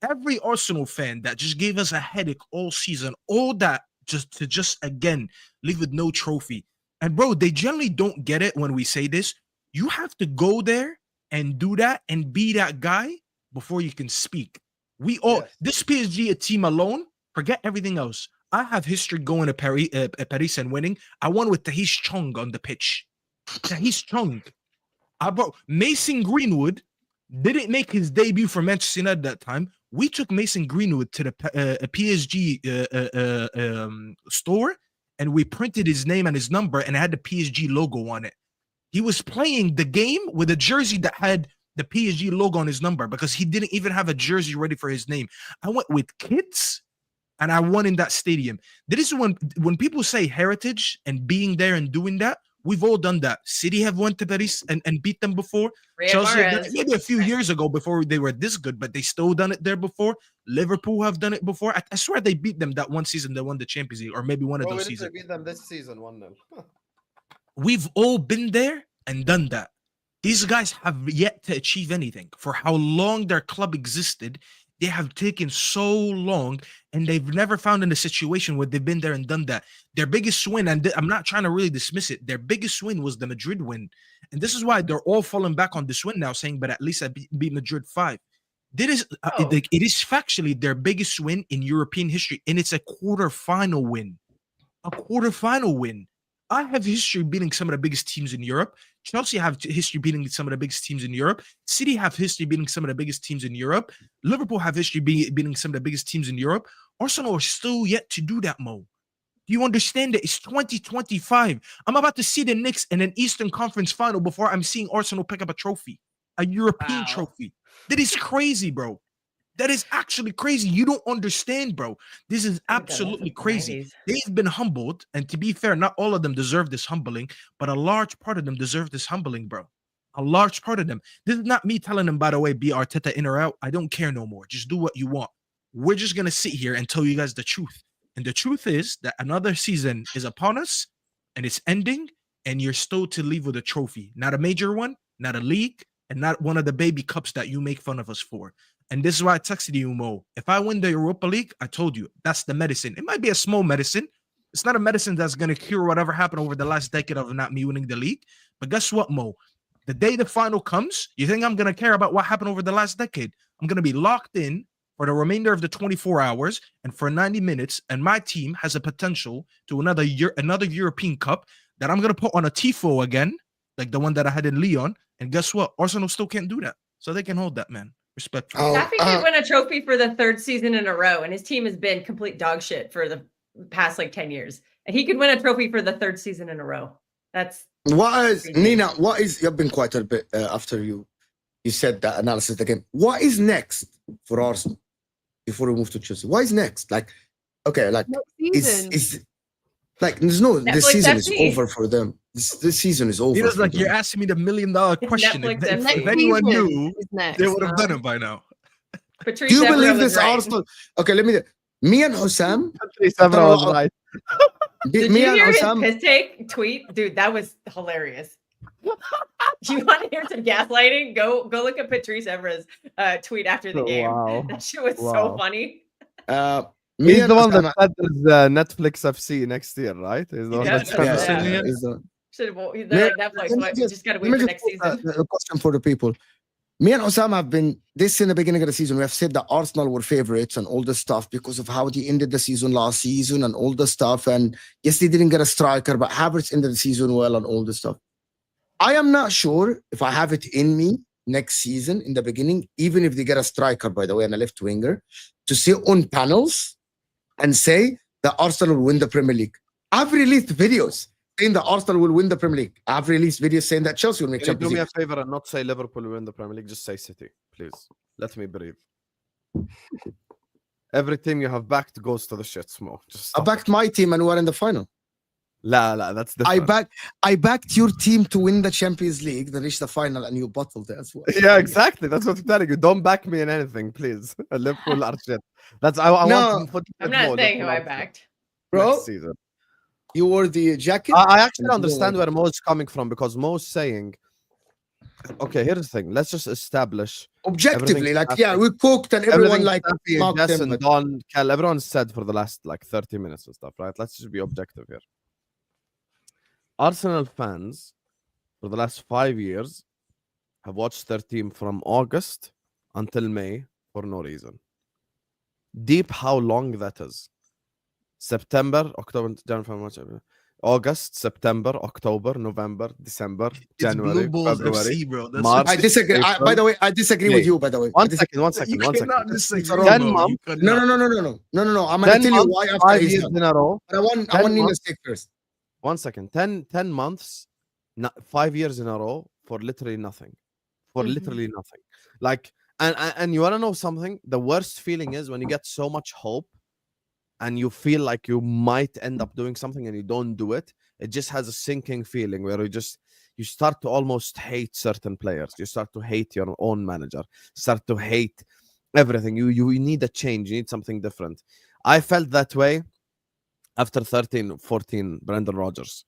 Every Arsenal fan that just gave us a headache all season, all that just again leave with no trophy. And bro, they generally don't get it when we say this. You have to go there and do that and be that guy before you can speak. This PSG team alone, forget everything else. I have history going to Paris and winning. I won with Tahis Chong on the pitch. Tahis Chong. Mason Greenwood didn't make his debut for Manchester United at that time. We took Mason Greenwood to the PSG store, and we printed his name and his number, and it had the PSG logo on it. He was playing the game with a jersey that had the PSG logo on his number because he didn't even have a jersey ready for his name. I went with kids, and I won in that stadium. This is when people say heritage and being there and doing that, we've all done that. City have went to Paris and beat them before. Chelsea have done it maybe a few years ago before they were this good, but they still done it there before. Liverpool have done it before. I swear they beat them that one season they won the Champions League, or maybe one of those seasons. We beat them this season 1-0. We've all been there and done that. These guys have yet to achieve anything. For how long their club existed, they have taken so long, and they've never found in a situation where they've been there and done that. Their biggest win, and I'm not trying to really dismiss it, their biggest win was the Madrid win. And this is why they're all falling back on this win now, saying, but at least I beat Madrid 5. It is factually their biggest win in European history, and it's a quarterfinal win. A quarterfinal win. I have history beating some of the biggest teams in Europe. Chelsea have history beating some of the biggest teams in Europe. City have history beating some of the biggest teams in Europe. Liverpool have history beating some of the biggest teams in Europe. Arsenal are still yet to do that, Mo. Do you understand that? It's 2025. I'm about to see the Knicks in an Eastern Conference final before I'm seeing Arsenal pick up a trophy, a European trophy. That is crazy, bro. That is actually crazy. You don't understand, bro. This is absolutely crazy. They've been humbled. And to be fair, not all of them deserve this humbling, but a large part of them deserve this humbling, bro. A large part of them. This is not me telling them, by the way, be Arteta in or out. I don't care no more. Just do what you want. We're just going to sit here and tell you guys the truth. And the truth is that another season is upon us and it's ending, and you're still to leave with a trophy. Not a major one, not a league, and not one of the baby cups that you make fun of us for. And this is why I texted you, Mo. If I win the Europa League, I told you, that's the medicine. It might be a small medicine. It's not a medicine that's going to cure whatever happened over the last decade of not me winning the league. But guess what, Mo? The day the final comes, you think I'm going to care about what happened over the last decade? I'm going to be locked in for the remainder of the 24 hours and for 90 minutes, and my team has a potential to another European Cup that I'm going to put on a tifo again, like the one that I had in Lyon. And guess what? Arsenal still can't do that. So they can hold that, man. Respectfully. Staffy could win a trophy for the 3rd season in a row, and his team has been complete dog shit for the past 10 years. And he could win a trophy for the 3rd season in a row. That's Nina, you've been quite a bit after you said that analysis again. What is next for Arsenal before we move to Chelsea? What is next? This season is over for them. This season is over. It was like you're asking me the $1 million question. If anyone knew, they would have done it by now. Patrice, do you believe this Arsenal? Okay, me and Husam. Did you hear his piss take tweet? Dude, that was hilarious. Do you want to hear some gaslighting? Go look at Patrice Evra's tweet after the game. Wow. That shit was so funny. He's the one that said there's Netflix FC next year, right? He's the one that's Netflix, just got to wait for next season. A question for the people. Me and Husam have been, this in the beginning of the season, we have said that Arsenal were favorites and all this stuff because of how they ended the season last season and all the stuff. And yes, they didn't get a striker, but Havertz ended the season well and all this stuff. I am not sure if I have it in me next season in the beginning, even if they get a striker, by the way, and a left winger, to sit on panels and say that Arsenal will win the Premier League. I've released videos saying that Arsenal will win the Premier League. I've released videos saying that Chelsea will make Can you do Champions me League. a favor and not say Liverpool will win the Premier League? Just say City, please. Let me breathe. Every team you have backed goes to the shits, Mo. Just I backed my team and we're in the final. La, that's different. I backed your team to win the Champions League, then reach the final, and you bottled it as well. Yeah, exactly. That's what I'm telling you. Don't back me in anything, please. Liverpool are shit. That's I want to put. I'm not saying who I backed, bro. You wore the jacket. I actually understand where Mo's coming from, because Mo's saying, okay, here's the thing. Let's just establish objectively, like, yeah, we cooked and everyone like Jess and Don, Cal, everyone said for the last like 30 minutes and stuff, right? Let's just be objective here. Arsenal fans for the last 5 years have watched their team from August until May for no reason. Deep how long that is. September, October, January, March, August, September, October, November, December, January, February, March. I disagree. By the way, I disagree with you. By the way, one second. 10 months. No. I'm gonna tell you why. 5 years in a row. But I want Nina's take first. 1 second. 10 months, 5 years in a row for literally nothing. Literally nothing. Like, and you want to know something? The worst feeling is when you get so much hope and you feel like you might end up doing something and you don't do it. It just has a sinking feeling where you start to almost hate certain players. You start to hate your own manager. Start to hate everything. You need a change. You need something different. I felt that way after 13-14 Brendan Rodgers.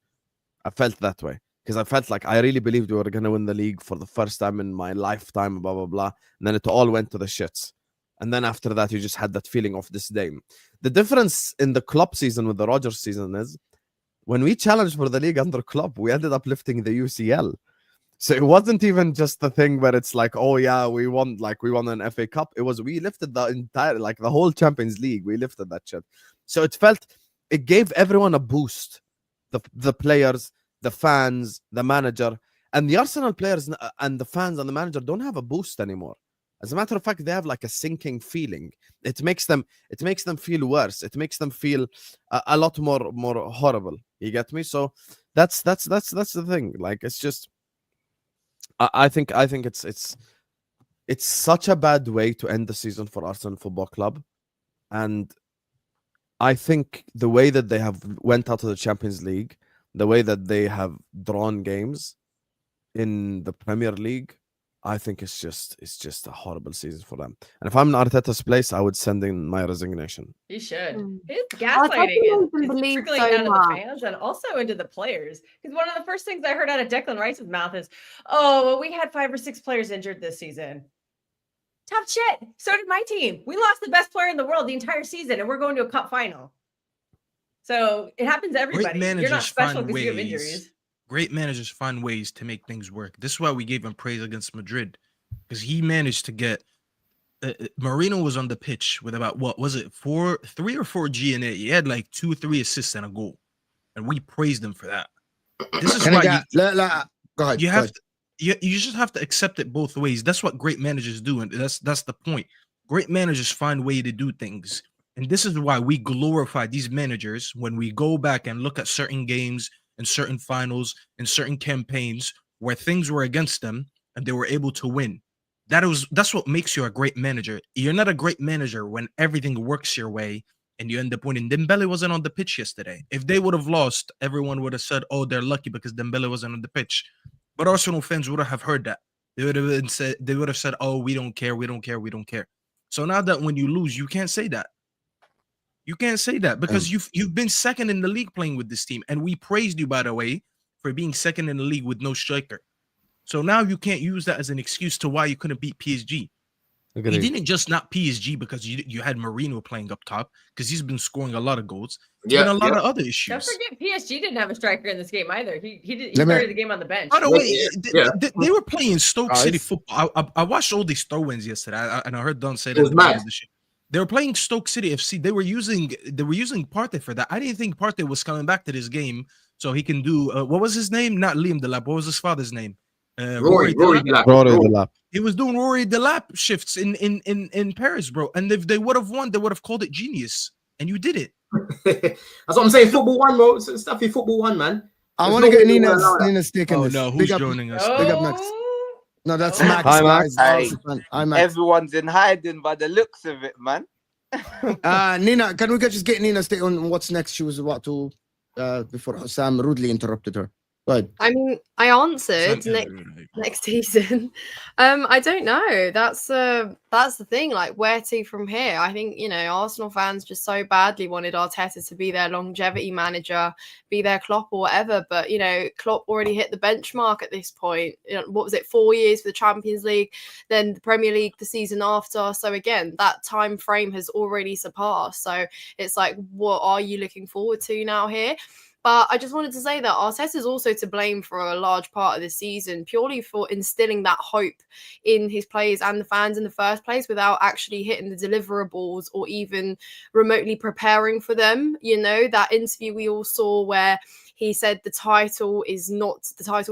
I felt that way because I felt like I really believed we were going to win the league for the first time in my lifetime, blah, blah, blah. And then it all went to the shits. And then after that, you just had that feeling of disdain. The difference in the Klopp season with the Rodgers season is when we challenged for the league under Klopp, we ended up lifting the UCL. So it wasn't even just the thing where it's like, oh yeah, we won an FA Cup. It was, we lifted the entire, like the whole Champions League. We lifted that shit. So it gave everyone a boost. The players, the fans, the manager, and the Arsenal players and the fans and the manager don't have a boost anymore. As a matter of fact, they have like a sinking feeling. It makes them feel worse. It makes them feel a lot more horrible. You get me? So that's the thing. Like, it's just, I think it's such a bad way to end the season for Arsenal Football Club, and I think the way that they have went out of the Champions League, the way that they have drawn games in the Premier League, I think it's just a horrible season for them. And if I'm in Arteta's place, I would send in my resignation. You should. His gaslighting is trickling down to the fans and also into the players. Because one of the first things I heard out of Declan Rice's mouth is, "Oh, well, we had 5 or 6 players injured this season." Tough shit. So did my team. We lost the best player in the world the entire season, and we're going to a cup final. So it happens to everybody. You're not special because you have injuries. Great managers find ways to make things work. This is why we gave him praise against Madrid, because he managed to get Marino was on the pitch with about, what was it, 3 or 4 G&A. He had like 2 or 3 assists and a goal, and we praised him for that. This is why go ahead. You just have to accept it both ways. That's what great managers do, and that's the point. Great managers find a way to do things, and this is why we glorify these managers when we go back and look at certain games and certain finals and certain campaigns where things were against them and they were able to win. That's what makes you a great manager. You're not a great manager when everything works your way and you end up winning. Dembele wasn't on the pitch yesterday. If they would have lost, everyone would have said, "Oh, they're lucky because Dembele wasn't on the pitch." But Arsenal fans would have heard that. They would have said, "Oh, we don't care, we don't care, we don't care." So now that when you lose, you can't say that. You can't say that because you've been second in the league playing with this team, and we praised you, by the way, for being second in the league with no striker. So now you can't use that as an excuse to why you couldn't beat PSG. You didn't just not PSG because you had Marino playing up top, because he's been scoring a lot of goals. And a lot of other issues. Don't forget, PSG didn't have a striker in this game either. He started the game on the bench. By the way, they were playing Stoke City football. I watched all these throw-ins yesterday, and I heard Don say that. They were playing Stoke City FC. They were using Partey for that. I didn't think Partey was coming back to this game so he can do what was his name? Not Liam Delap. What was his father's name? Rory Delap. He was doing Rory Delap shifts in Paris, bro. And if they would have won, they would have called it genius. And you did it. That's what I'm saying. Football 1, bro. Staffy, Football 1, man. I want to get Nina's take on Oh this. no, who's joining us? Big up Max. No, that's Max, Hi, Max. guys. Hi. Max. Everyone's in hiding by the looks of it, man. Nina, can we just get Nina's take on what's next? She was about to, before Husam rudely interrupted her. Go ahead. I mean, I answered next season. I don't know. That's the thing. Like, where to from here? I think, you know, Arsenal fans just so badly wanted Arteta to be their longevity manager, be their Klopp or whatever. But, you know, Klopp already hit the benchmark at this point. You know, what was it, 4 years for the Champions League, then the Premier League the season after. So again, that time frame has already surpassed. So it's like, what are you looking forward to now here? But I just wanted to say that Arteta is also to blame for a large part of the season, purely for instilling that hope in his players and the fans in the first place without actually hitting the deliverables or even remotely preparing for them. You know, that interview we all saw where he said the title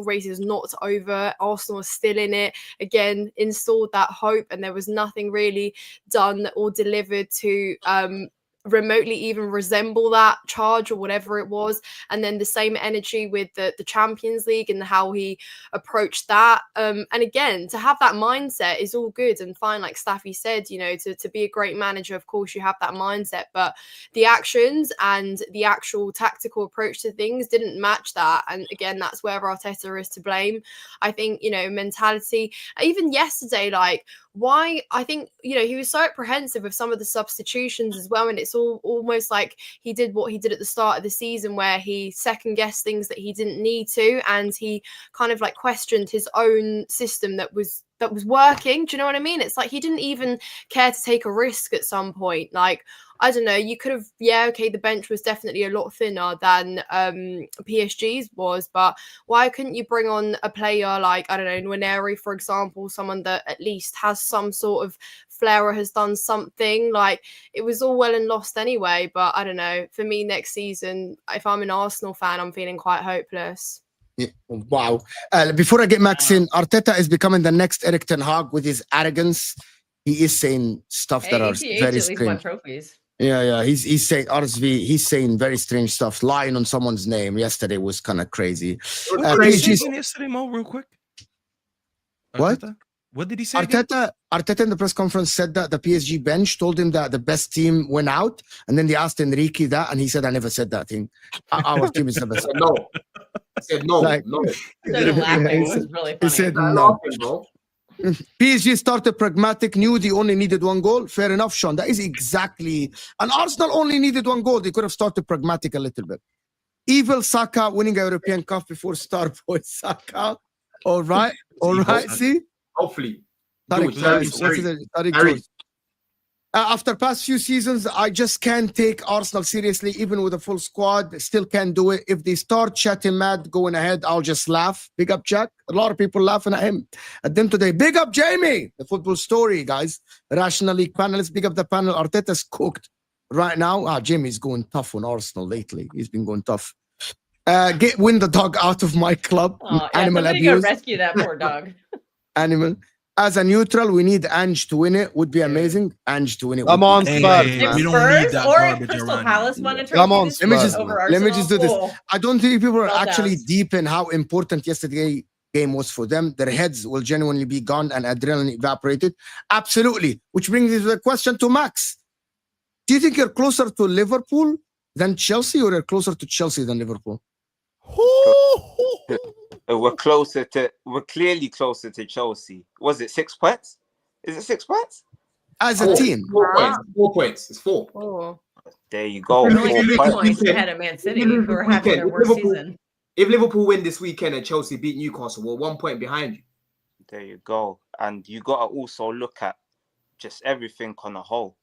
race is not over. Arsenal is still in it. Again, installed that hope, and there was nothing really done or delivered to remotely even resemble that charge or whatever it was. And then the same energy with the Champions League and how he approached that. And again, to have that mindset is all good and fine. Like Staffy said, you know, to be a great manager, of course, you have that mindset, but the actions and the actual tactical approach to things didn't match that. And again, that's where Arteta is to blame. I think, you know, mentality, even yesterday, like, why I think, you know, he was so apprehensive of some of the substitutions as well. And it's almost like he did what he did at the start of the season where he second guessed things that he didn't need to. And he kind of like questioned his own system that was working. Do you know what I mean? It's like he didn't even care to take a risk at some point. Like, I don't know, you could have, the bench was definitely a lot thinner than PSG's was, but why couldn't you bring on a player like, I don't know, Nwaneri, for example, someone that at least has some sort of flair or has done something? Like, it was all well and lost anyway, but I don't know, for me next season, if I'm an Arsenal fan, I'm feeling quite hopeless. Yeah. Wow. Before I get Max in, Arteta is becoming the next Erik ten Hag with his arrogance. He is saying stuff that are very strange. Trophies. Yeah. He's saying RSV. He's saying very strange stuff. Lying on someone's name yesterday was kind of crazy. Yesterday, Mo, real quick. Arteta? What did he say? Arteta in the press conference said that the PSG bench told him that the best team went out, and then they asked Enrique that, and he said, "I never said that thing. Our team is the best." No. He said no. Instead of laughing, it was really funny. He said no. PSG started pragmatic, knew they only needed one goal. Fair enough, Sean. That is exactly. And Arsenal only needed one goal. They could have started pragmatic a little bit. Evil Saka winning a European Cup before star boy Saka. All right. See? Hopefully. After past few seasons, I just can't take Arsenal seriously, even with a full squad. Still can't do it. If they start chatting mad going ahead, I'll just laugh. Big up, Jack. A lot of people laughing at him. At them today. Big up, Jamie. The football story, guys. Rational League panelists. Big up the panel. Arteta's cooked right now. Jamie's going tough on Arsenal lately. He's been going tough. Win the dog out of my club. Animal abuse. Go rescue that poor dog. Animal. As a neutral, we need Ange to win it. Would be amazing. Ange to win it. I'm on Spurs. We don't need that or garbage Crystal around Palace here. won a Come on, trophy. Let me just do this. I don't think people are Well actually done. deep in how important yesterday's game was for them. Their heads will genuinely be gone and adrenaline evaporated. Absolutely. Which brings me to the question to Max. Do you think you're closer to Liverpool than Chelsea, or you're closer to Chelsea than Liverpool? We're clearly closer to Chelsea. Was it 6 points? Is it 6 points? As a team. 4 points. 4 points. It's 4. Oh. There you go. We're only 3 4 points. points ahead of Man City, who are having their worst season. If Liverpool win this weekend and Chelsea beat Newcastle, we're 1 point behind you. There you go. And you got to also look at just everything on a whole.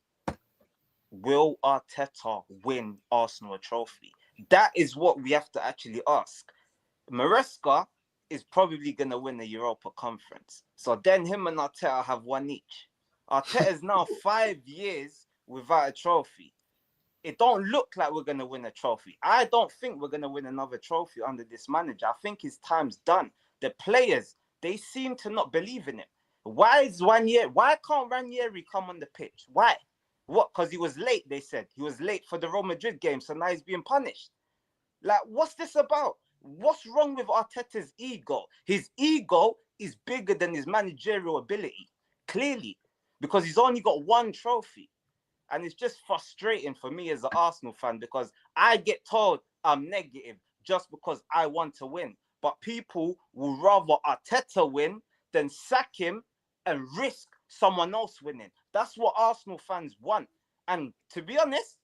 Will Arteta win Arsenal a trophy? That is what we have to actually ask. Maresca is probably going to win the Europa Conference. So then him and Arteta have one each. Arteta is now 5 years without a trophy. It don't look like we're going to win a trophy. I don't think we're going to win another trophy under this manager. I think his time's done. The players, they seem to not believe in him. Why can't Ranieri come on the pitch? Why? What? Because he was late, they said. He was late for the Real Madrid game, so now he's being punished. Like, what's this about? What's wrong with Arteta's ego? His ego is bigger than his managerial ability, clearly, because he's only got one trophy. And it's just frustrating for me as an Arsenal fan because I get told I'm negative just because I want to win. But people will rather Arteta win than sack him and risk someone else winning. That's what Arsenal fans want. And to be honest,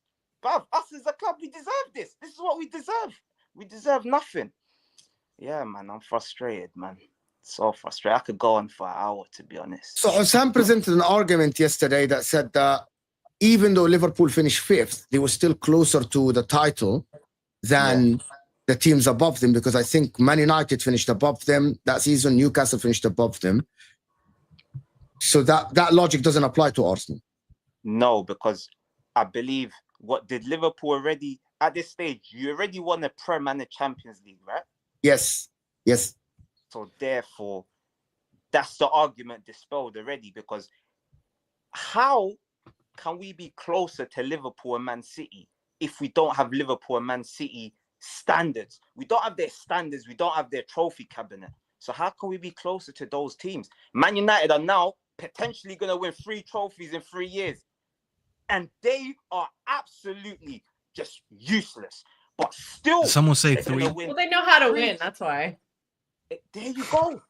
bruv, us as a club, we deserve this. This is what we deserve. We deserve nothing. Yeah, man, I'm frustrated, man. So frustrated. I could go on for an hour, to be honest. So Husam presented an argument yesterday that said that even though Liverpool finished 5th, they were still closer to the title than the teams above them, because I think Man United finished above them that season, Newcastle finished above them. So that logic doesn't apply to Arsenal. No, because I believe what did Liverpool already, at this stage, you already won a Prem and a Champions League, right? Yes. So therefore, that's the argument dispelled already, because how can we be closer to Liverpool and Man City if we don't have Liverpool and Man City standards? We don't have their standards. We don't have their trophy cabinet. So how can we be closer to those teams? Man United are now potentially going to win 3 trophies in 3 years. And they are absolutely just useless. But still, someone say 3. Well, they know how to win. That's why. There you go.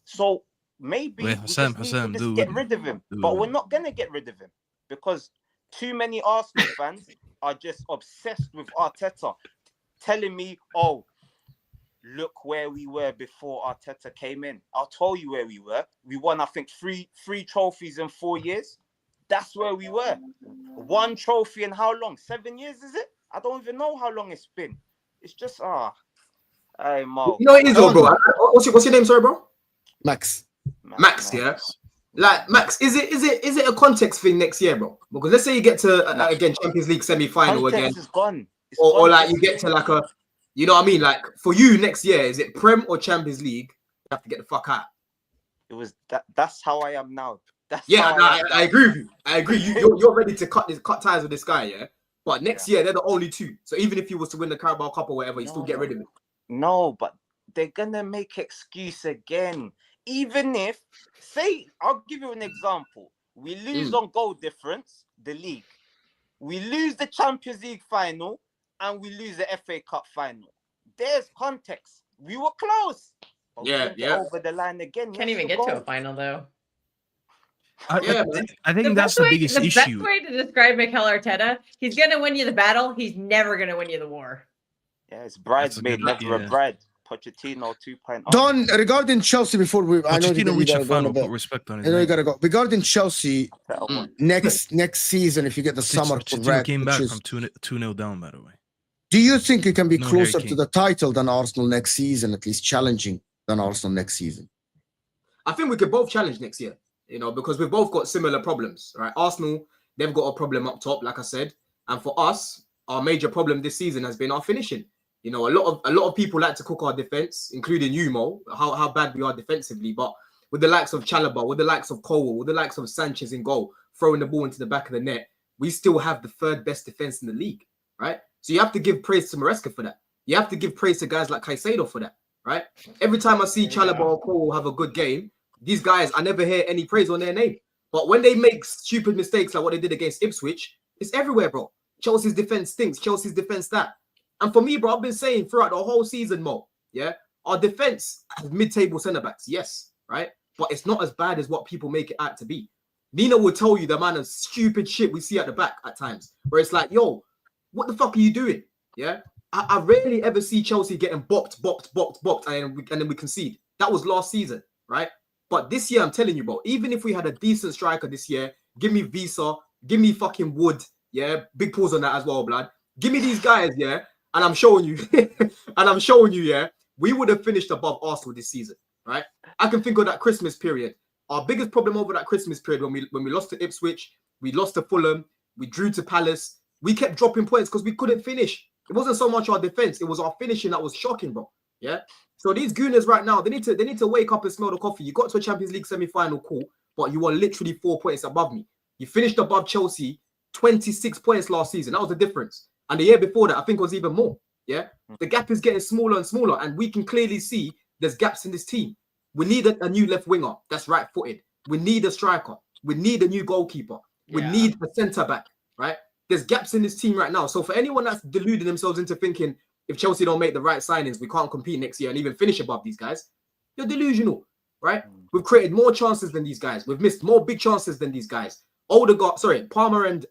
So maybe we just need to get rid of him. But we're not going to get rid of him because too many Arsenal fans are just obsessed with Arteta, telling me, oh, look where we were before Arteta came in. I'll tell you where we were. We won, I think, three trophies in 4 years. That's where we were. 1 trophy in how long? 7 years, is it? I don't even know how long it's been. It's just, hey, Mo. You know what it is, though, bro? What's your name, sorry, bro? Max, yeah? Like, Max, is it a context thing next year, bro? Because let's say you get to, again, Champions League semi-final again. Is gone. Or like you get to like a, you know what I mean? Like for you next year, is it Prem or Champions League? You have to get the fuck out. It was that's how I am now. I agree with you. I agree. You're ready to cut ties with this guy, yeah? But next year, they're the only 2. So even if he was to win the Carabao Cup or whatever, you still get rid of him. No, but they're going to make excuse again. Even if, say, I'll give you an example. We lose on goal difference, the league. We lose the Champions League final, and we lose the FA Cup final. There's context. We were close. But we didn't get over the line again. Can't even get to a final, though. I think that's the biggest issue. The best way to describe Mikel Arteta, he's going to win you the battle. He's never going to win you the war. Yeah, it's bridesmaid, never a bride. Pochettino 2.0. Don, regarding Chelsea, before we, Pochettino reached a final. Put respect on it. You know you gotta go. Regarding Chelsea, next season, if you get the summer correct, came back from 2-0 down. By the way, do you think you can be closer to the title than Arsenal next season? At least challenging than Arsenal next season. I think we could both challenge next year. You know, because we've both got similar problems, right? Arsenal, they've got a problem up top, like I said, and for us, our major problem this season has been our finishing. You know, a lot of people like to cook our defense, including you, Mo, how bad we are defensively. But with the likes of Chalobah, with the likes of Cole, with the likes of Sanchez in goal, throwing the ball into the back of the net, we still have the 3rd best defense in the league, right? So you have to give praise to Maresca for that. You have to give praise to guys like Caicedo for that, right? Every time I see Chalobah or Cole have a good game, these guys, I never hear any praise on their name. But when they make stupid mistakes like what they did against Ipswich, it's everywhere, bro. Chelsea's defense stinks. Chelsea's defense that. And for me, bro, I've been saying throughout the whole season, Mo, yeah, our defense has mid-table centre-backs, yes, right? But it's not as bad as what people make it out to be. Nina will tell you the amount of stupid shit we see at the back at times, where it's like, yo, what the fuck are you doing? Yeah, I rarely ever see Chelsea getting bopped, and then we concede. That was last season, right? But this year, I'm telling you, bro, even if we had a decent striker this year, give me Visa, give me fucking Wood, yeah, big pause on that as well, blood. Give me these guys, yeah, and I'm showing you, yeah, we would have finished above Arsenal this season, right? I can think of that Christmas period. Our biggest problem over that Christmas period when we lost to Ipswich, we lost to Fulham, we drew to Palace, we kept dropping points because we couldn't finish. It wasn't so much our defense, it was our finishing that was shocking, bro. Yeah. So these gooners right now, they need to wake up and smell the coffee. You got to a Champions League semi-final, cool, but you are literally 4 points above me. You finished above Chelsea, 26 points last season. That was the difference. And the year before that, I think it was even more. Yeah, the gap is getting smaller and smaller, and we can clearly see there's gaps in this team. We need a new left winger that's right-footed. We need a striker. We need a new goalkeeper. We need a centre back. Right? There's gaps in this team right now. So for anyone that's deluding themselves into thinking if Chelsea don't make the right signings, we can't compete next year and even finish above these guys, you're delusional. Right? We've created more chances than these guys. We've missed more big chances than these guys. Palmer and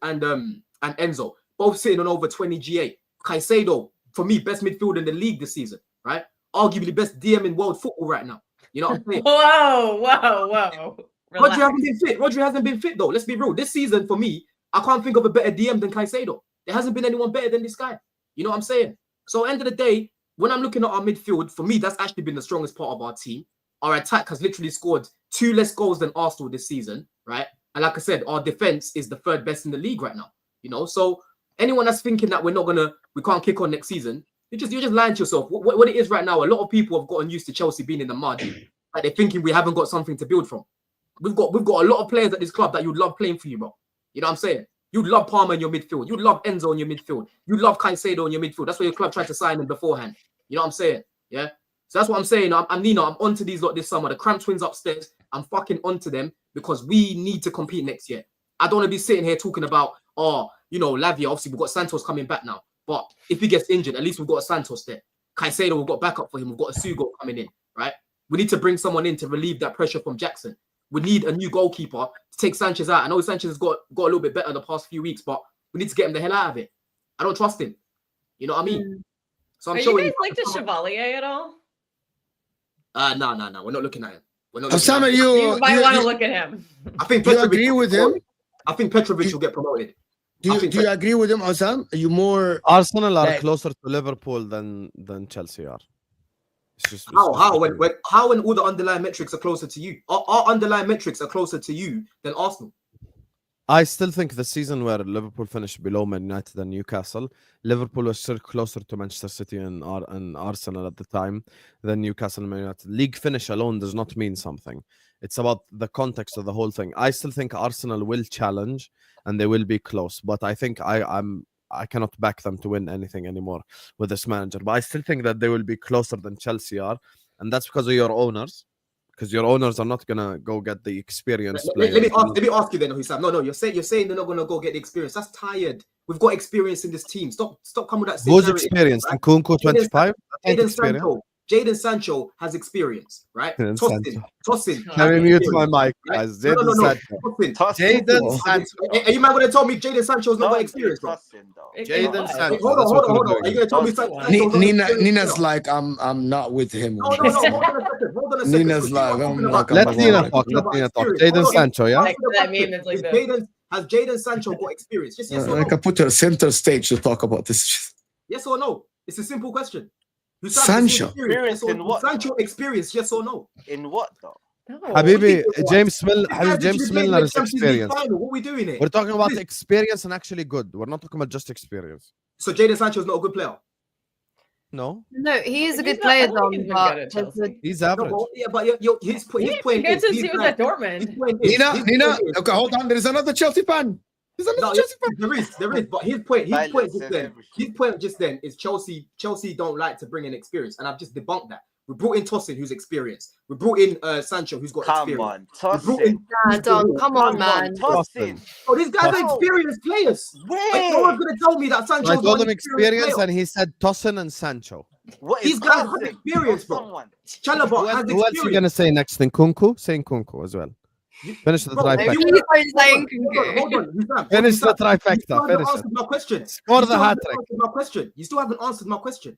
Enzo both sitting on over 20 GA. Caicedo, for me, best midfielder in the league this season, right? Arguably best DM in world football right now. You know what I'm saying? Whoa. Rodri hasn't been fit though. Let's be real. This season, for me, I can't think of a better DM than Caicedo. There hasn't been anyone better than this guy. You know what I'm saying? So at the end of the day, when I'm looking at our midfield, for me, that's actually been the strongest part of our team. Our attack has literally scored 2 less goals than Arsenal this season, right? And like I said, our defense is the 3rd best in the league right now. You know, so anyone that's thinking that we can't kick on next season, you're just lying to yourself. What it is right now, a lot of people have gotten used to Chelsea being in the mud. Like they're thinking we haven't got something to build from. We've got a lot of players at this club that you'd love playing for you, bro. You know what I'm saying? You'd love Palmer in your midfield. You'd love Enzo in your midfield. You'd love Caicedo in your midfield. That's why your club tried to sign him beforehand. You know what I'm saying? Yeah. So that's what I'm saying. I'm Nino. I'm onto these lot this summer. The cramp twins upstairs. I'm fucking onto them because we need to compete next year. I don't want to be sitting here talking about, Lavia. Obviously, we've got Santos coming back now. But if he gets injured, at least we've got a Santos there. Caicedo, we've got backup for him. We've got a Sugo coming in, right? We need to bring someone in to relieve that pressure from Jackson. We need a new goalkeeper to take Sanchez out. I know Sanchez has got a little bit better the past few weeks, but we need to get him the hell out of it. I don't trust him. You know what I mean? So I'm showing. You guys like the Chevalier at all? No. We're not looking at him. You might want to look at him. I think. Do you agree with him? I think Petrovic will get promoted. Do you agree with him, Husam? Are you more? Arsenal are closer to Liverpool than Chelsea are. It's just how when all the underlying metrics are closer to you? Our underlying metrics are closer to you than Arsenal. I still think the season where Liverpool finished below Man United and Newcastle, Liverpool was still closer to Manchester City and Arsenal at the time than Newcastle and Man United. League finish alone does not mean something. It's about the context of the whole thing. I still think Arsenal will challenge and they will be close, but I think I cannot back them to win anything anymore with this manager. But I still think that they will be closer than Chelsea are, and that's because of your owners. Because your owners are not gonna go get the experience. Let me ask you then, Husam. No, you're saying they're not gonna go get the experience. That's tired. We've got experience in this team. Stop coming with that. Who's experienced? Right? Nkunku 25. Jadon Sancho has experience, right? Tossing. Can we mute my mic, guys? No. Jadon Sancho. Are you man gonna tell me Jadon Sancho's not got experience, bro? Jadon Sancho. Hold on. Are you gonna tell me Sancho? Nina's like, I'm not with him. No. Hold on a second. Nina's like, let Nina talk. Jadon Sancho, yeah. Has Jadon Sancho got experience? Yes or no? I can put her center stage to talk about this. Yes or no? It's a simple question. Sancho. Sancho experience, yes or no? In what though? No. Habibi, James Milner is experience. What are we doing here? We're talking about experience and actually good. We're not talking about just experience. So Jadon Sancho is not a good player? No, he is a good player, Dom. He's average. His point is he was at Dortmund. Nina, okay, hold on. There is another Chelsea fan. There is, but his point just then is Chelsea don't like to bring in experience, and I've just debunked that. We brought in Tosin, who's experienced. We brought in Sancho, who's got experience. Come on, man. Tosin. Oh, these guys are experienced players. Where? No one's gonna tell me that Sancho. I told him experience, and he said Tosin and Sancho. These guys have experience, bro. Chalobah has experience. Who else are you gonna say next? Nkunku? Say Nkunku as well. Finish the trifecta. Finish the trifecta. Finish it. My question. Score the hat trick. You still haven't answered my question,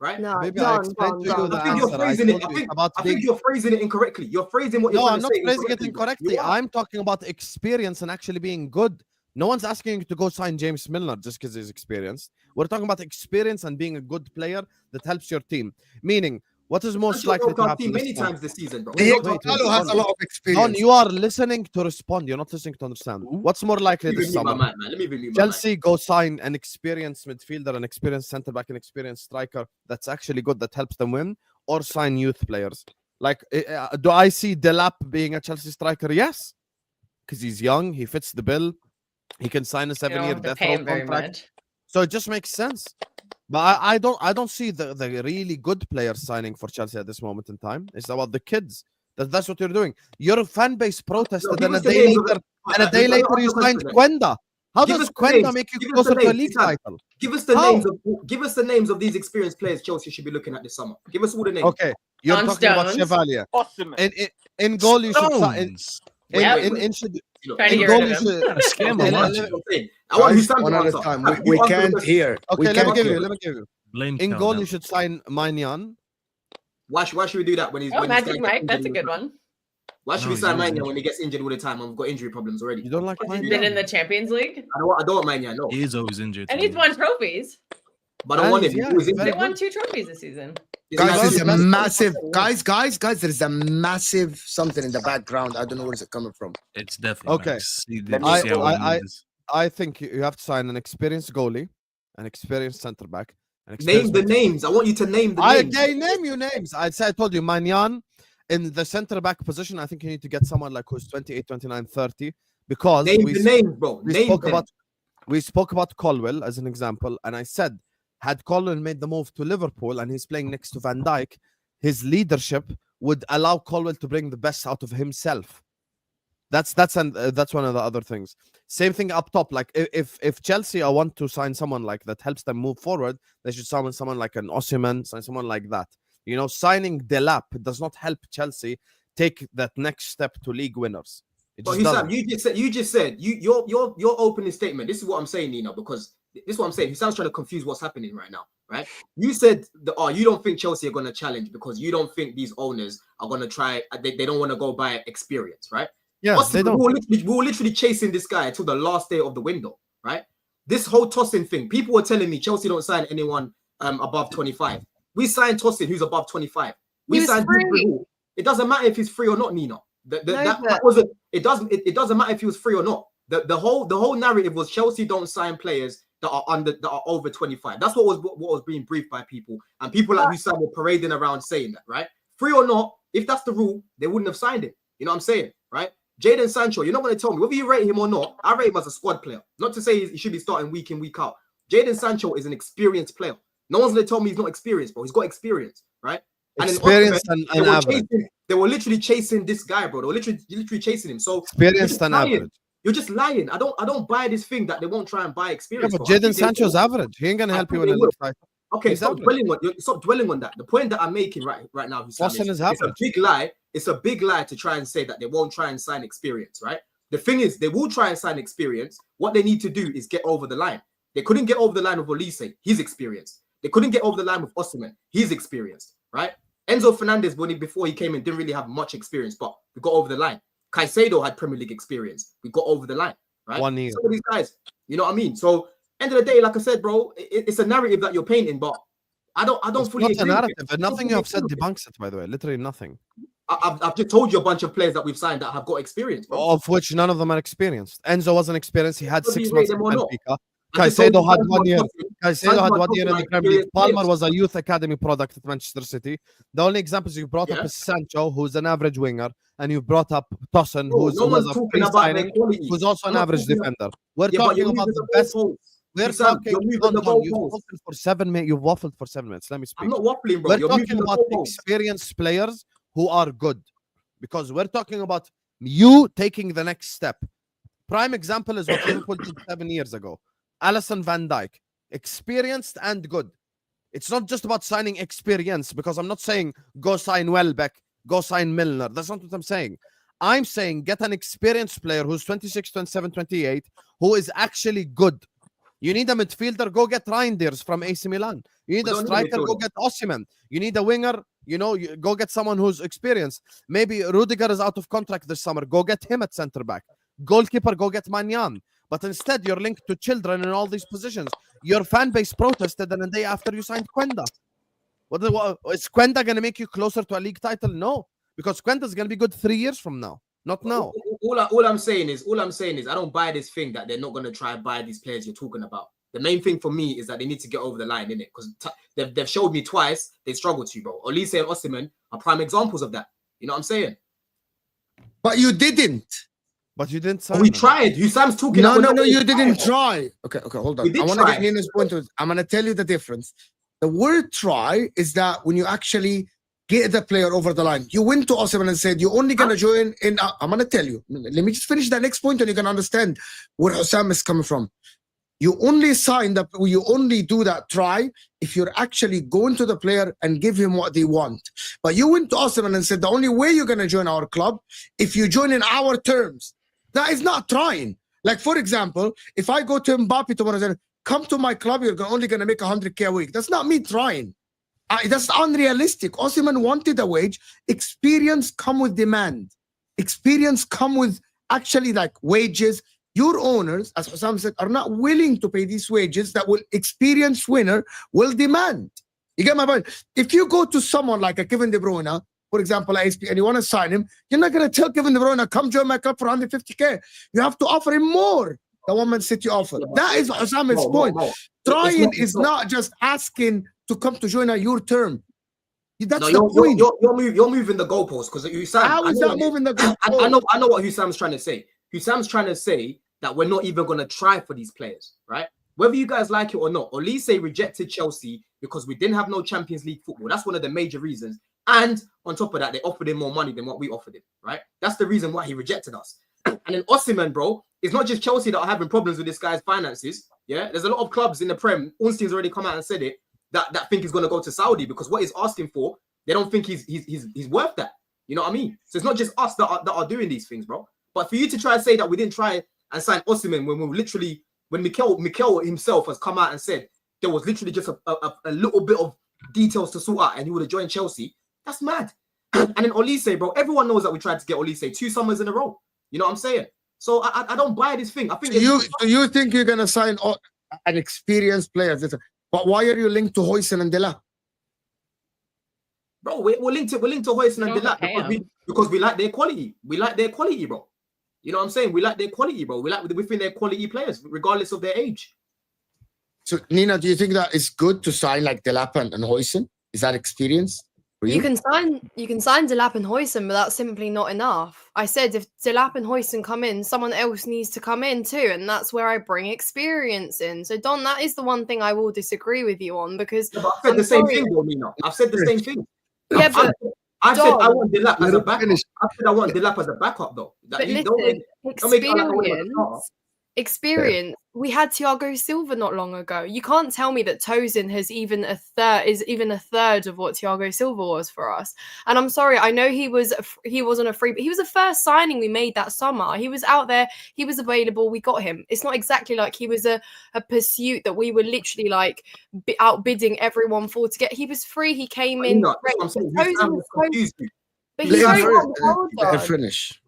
right? No, maybe I explained to you the answer. I think you're phrasing it incorrectly. You're phrasing what you're trying to say. No, I'm not phrasing it incorrectly. I'm talking about experience and actually being good. No one's asking you to go sign James Milner just because he's experienced. We're talking about experience and being a good player that helps your team. Meaning, what is most likely to happen many times this season, bro? Diego has a lot of experience. Don, you are listening to respond. You're not listening to understand. What's more likely this summer? Chelsea go sign an experienced midfielder, an experienced centre back, an experienced striker that's actually good, that helps them win, or sign youth players. Like, do I see Delap being a Chelsea striker? Yes, because he's young, he fits the bill, he can sign a 7-year death row contract. So it just makes sense. But I don't see the really good players signing for Chelsea at this moment in time. It's about the kids. That's what you're doing. Your fan base protested, and a day later you signed Quenda. How does Quenda make you closer to a league title? Give us the names of these experienced players Chelsea should be looking at this summer. Give us all the names. Okay, you're talking about Chevalier. Awesome. In goal, you should sign. I want Husam one at a time. We can't hear. Okay, let me give you. In goal, you should sign Maignan. Why should we do that when he's Magic Mike? That's a good one. Why should we sign Maignan when he gets injured all the time and we've got injury problems already? You don't like Maignan? He's been in the Champions League. I don't want Maignan. No, he is always injured, and he's won trophies. But I don't want him. They won 2 trophies this season. Guys, there's a massive guys. There's a massive something in the background. I don't know where is it coming from. It's definitely okay. I think you have to sign an experienced goalie, an experienced centre back. Name the names. I want you to name the names. I name you names. I told you Maignan in the centre back position. I think you need to get someone like who's 28, 29, 30 because name the names, bro. We spoke about Colwell as an example, and I said, had Colwell made the move to Liverpool and he's playing next to Van Dijk, his leadership would allow Colwell to bring the best out of himself. That's one of the other things. Same thing up top. Like if Chelsea want to sign someone like that helps them move forward, they should sign someone like an Osimhen, sign someone like that. You know, signing Delap does not help Chelsea take that next step to league winners. But Husam, you just said your opening statement. This is what I'm saying, Nina, because this is what I'm saying. Husam's trying to confuse what's happening right now, right? You said you don't think Chelsea are going to challenge because you don't think these owners are going to try. They don't want to go by experience, right? Yeah, they don't. We were literally chasing this guy until the last day of the window, right? This whole Tosin thing, people were telling me Chelsea don't sign anyone above 25. We signed Tosin, who's above 25. We signed him. It doesn't matter if he's free or not, Nina. It doesn't matter if he was free or not. The whole narrative was Chelsea don't sign players that are over 25. That's what was being briefed by people, and people like Husam were parading around saying that, right? Free or not, if that's the rule, they wouldn't have signed him. You know what I'm saying, right? Jadon Sancho, you're not going to tell me whether you rate him or not. I rate him as a squad player. Not to say he should be starting week in, week out. Jadon Sancho is an experienced player. No one's going to tell me he's not experienced, bro. He's got experience, right? Experience and average. They were literally chasing this guy, bro. They were literally chasing him. So experienced and average. You're just lying. I don't buy this thing that they won't try and buy experience. Yeah, but Jadon Sancho's average. He ain't going to help you in a league title. Okay, stop dwelling on that. The point that I'm making right now, Husam, is a big lie. It's a big lie to try and say that they won't try and sign experience, right? The thing is, they will try and sign experience. What they need to do is get over the line. They couldn't get over the line with Olise. He's experienced. They couldn't get over the line with Osimhen. He's experienced, right? Enzo Fernández, before he came in, didn't really have much experience, but we got over the line. Caicedo had Premier League experience. We got over the line, right? 1 year. Some of these guys, you know what I mean? So, end of the day, like I said, bro, it's a narrative that you're painting, but I don't fully agree. It's not a narrative, but nothing you have said debunks it, by the way. Literally nothing. I've just told you a bunch of players that we've signed that have got experience, bro. Of which none of them are experienced. Enzo wasn't experienced. He had 6 months in Benfica. Caicedo had 1 year. Caicedo had 1 year in the Premier League. Palmer was a youth academy product at Manchester City. The only examples you brought up is Sancho, who's an average winger, and you brought up Tosin, who's a free signing, who's also an average defender. We're talking about the best. We're talking. You've waffled for 7 minutes. You've waffled for 7 minutes. Let me speak. I'm not waffling, bro. We're talking about experienced players who are good, because we're talking about you taking the next step. Prime example is what Liverpool did 7 years ago. Alisson Van Dijk, experienced and good. It's not just about signing experience, because I'm not saying go sign Welbeck, go sign Milner. That's not what I'm saying. I'm saying get an experienced player who's 26, 27, 28, who is actually good. You need a midfielder, go get Reinders from AC Milan. You need a striker, go get Osimhen. You need a winger, you go get someone who's experienced. Maybe Rudiger is out of contract this summer. Go get him at centre back. Goalkeeper, go get Maignan. But instead, you're linked to children in all these positions. Your fan base protested, and a day after you signed Quenda. Is Quenda going to make you closer to a league title? No, because Quenda is going to be good 3 years from now, not now. All I'm saying is, I don't buy this thing that they're not going to try and buy these players you're talking about. The main thing for me is that they need to get over the line, innit? Because they've showed me twice they struggled to, bro. Olise and Osimhen are prime examples of that. You know what I'm saying? But you didn't. But you didn't sign We him. tried. Husam's talking. No, you didn't try. Okay, hold on. We did I want to try. get Nina's point. I'm going to tell you the difference. The word try is that when you actually get the player over the line. You went to Husam and said, you're only going to join in. I'm going to tell you. Let me just finish that next point and you can understand where Husam is coming from. You only sign that, you only do that try if you're actually going to the player and give him what they want. But you went to Husam and said, the only way you're going to join our club, if you join in our terms. That is not trying. Like, for example, if I go to Mbappe tomorrow and say, come to my club, you're only going to make 100K a week. That's not me trying. That's unrealistic. Osimhen wanted a wage. Experience come with demand. Experience come with actually like wages. Your owners, as Husam said, are not willing to pay these wages that will experienced winner will demand. You get my point? If you go to someone like a Kevin De Bruyne, for example, ASP, and you want to sign him, you're not going to tell Kevin De Bruyne, come join my club for 150K. You have to offer him more than what Man City offer. That is Husam's point. Trying is not just asking to come to join at your term. That's the point. You're moving the goalpost because Husam. How is that moving the goalpost? I know what Husam's trying to say. Husam's trying to say that we're not even going to try for these players, right? Whether you guys like it or not, Olise rejected Chelsea because we didn't have no Champions League football. That's one of the major reasons. And on top of that, they offered him more money than what we offered him, right? That's the reason why he rejected us. And then Osimhen, bro, it's not just Chelsea that are having problems with this guy's finances. Yeah, there's a lot of clubs in the Prem. Ornstein's already come out and said it that think he's going to go to Saudi because what he's asking for, they don't think he's worth that. You know what I mean? So it's not just us that are doing these things, bro. But for you to try and say that we didn't try and sign Osimhen when Mikel himself has come out and said there was literally just a little bit of details to sort out and he would have joined Chelsea, that's mad. And then Olise, bro, everyone knows that we tried to get Olise 2 summers in a row. You know what I'm saying? So I don't buy this thing. I think do you think you're gonna sign an experienced player? But why are you linked to Husam and Delap? Bro, we're linked to Husam and Delap because we like their quality. We like their quality, bro. You know what I'm saying? We like their quality, bro. We think they're quality players, regardless of their age. So, Nina, do you think that it's good to sign like Delap and Husam? Is that experience? You can sign Delap and Husam, but that's simply not enough. I said if Delap and Husam come in, someone else needs to come in too, and that's where I bring experience in. So Don, that is the one thing I will disagree with you on because I've said the same thing, Nina. I've said the same thing. Yeah, but I said I want Delap as a backup. I said I want Delap as a backup though. But listen, experience. We had Thiago Silva not long ago. You can't tell me that Tosin is even a third of what Thiago Silva was for us. And I'm sorry, I know he wasn't a free, but he was the first signing we made that summer. He was out there, he was available, we got him. It's not exactly like he was a pursuit that we were literally like outbidding everyone for to get. He was free. He came in. But he's very hot and cold.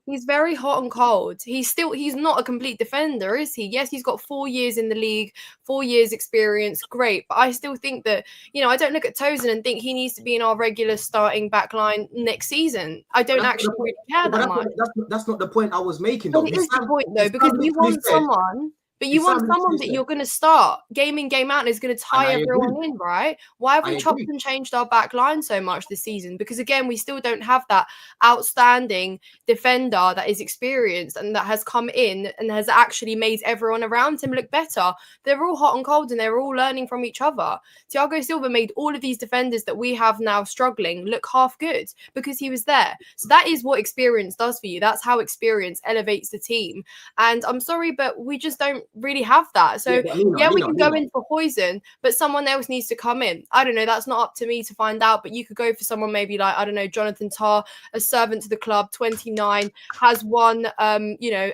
He's very hot and cold. He's not a complete defender, is he? Yes, he's got 4 years in the league, 4 years experience, great. But I still think that, I don't look at Tosin and think he needs to be in our regular starting back line next season. I don't actually really care that much. That's not the point I was making, though. But it is the point, though, because you want someone... But you want someone that you're going to start game in, game out, and is going to tie everyone in, right? Why have we chopped and changed our back line so much this season? Because, again, we still don't have that outstanding defender that is experienced and that has come in and has actually made everyone around him look better. They're all hot and cold and they're all learning from each other. Thiago Silva made all of these defenders that we have now struggling look half good because he was there. So that is what experience does for you. That's how experience elevates the team. And I'm sorry, but we just don't really have that. So we can go in for Husam, but someone else needs to come in. I don't know, that's not up to me to find out, but you could go for someone maybe like, I don't know, Jonathan Tah, a servant to the club, 29, has won a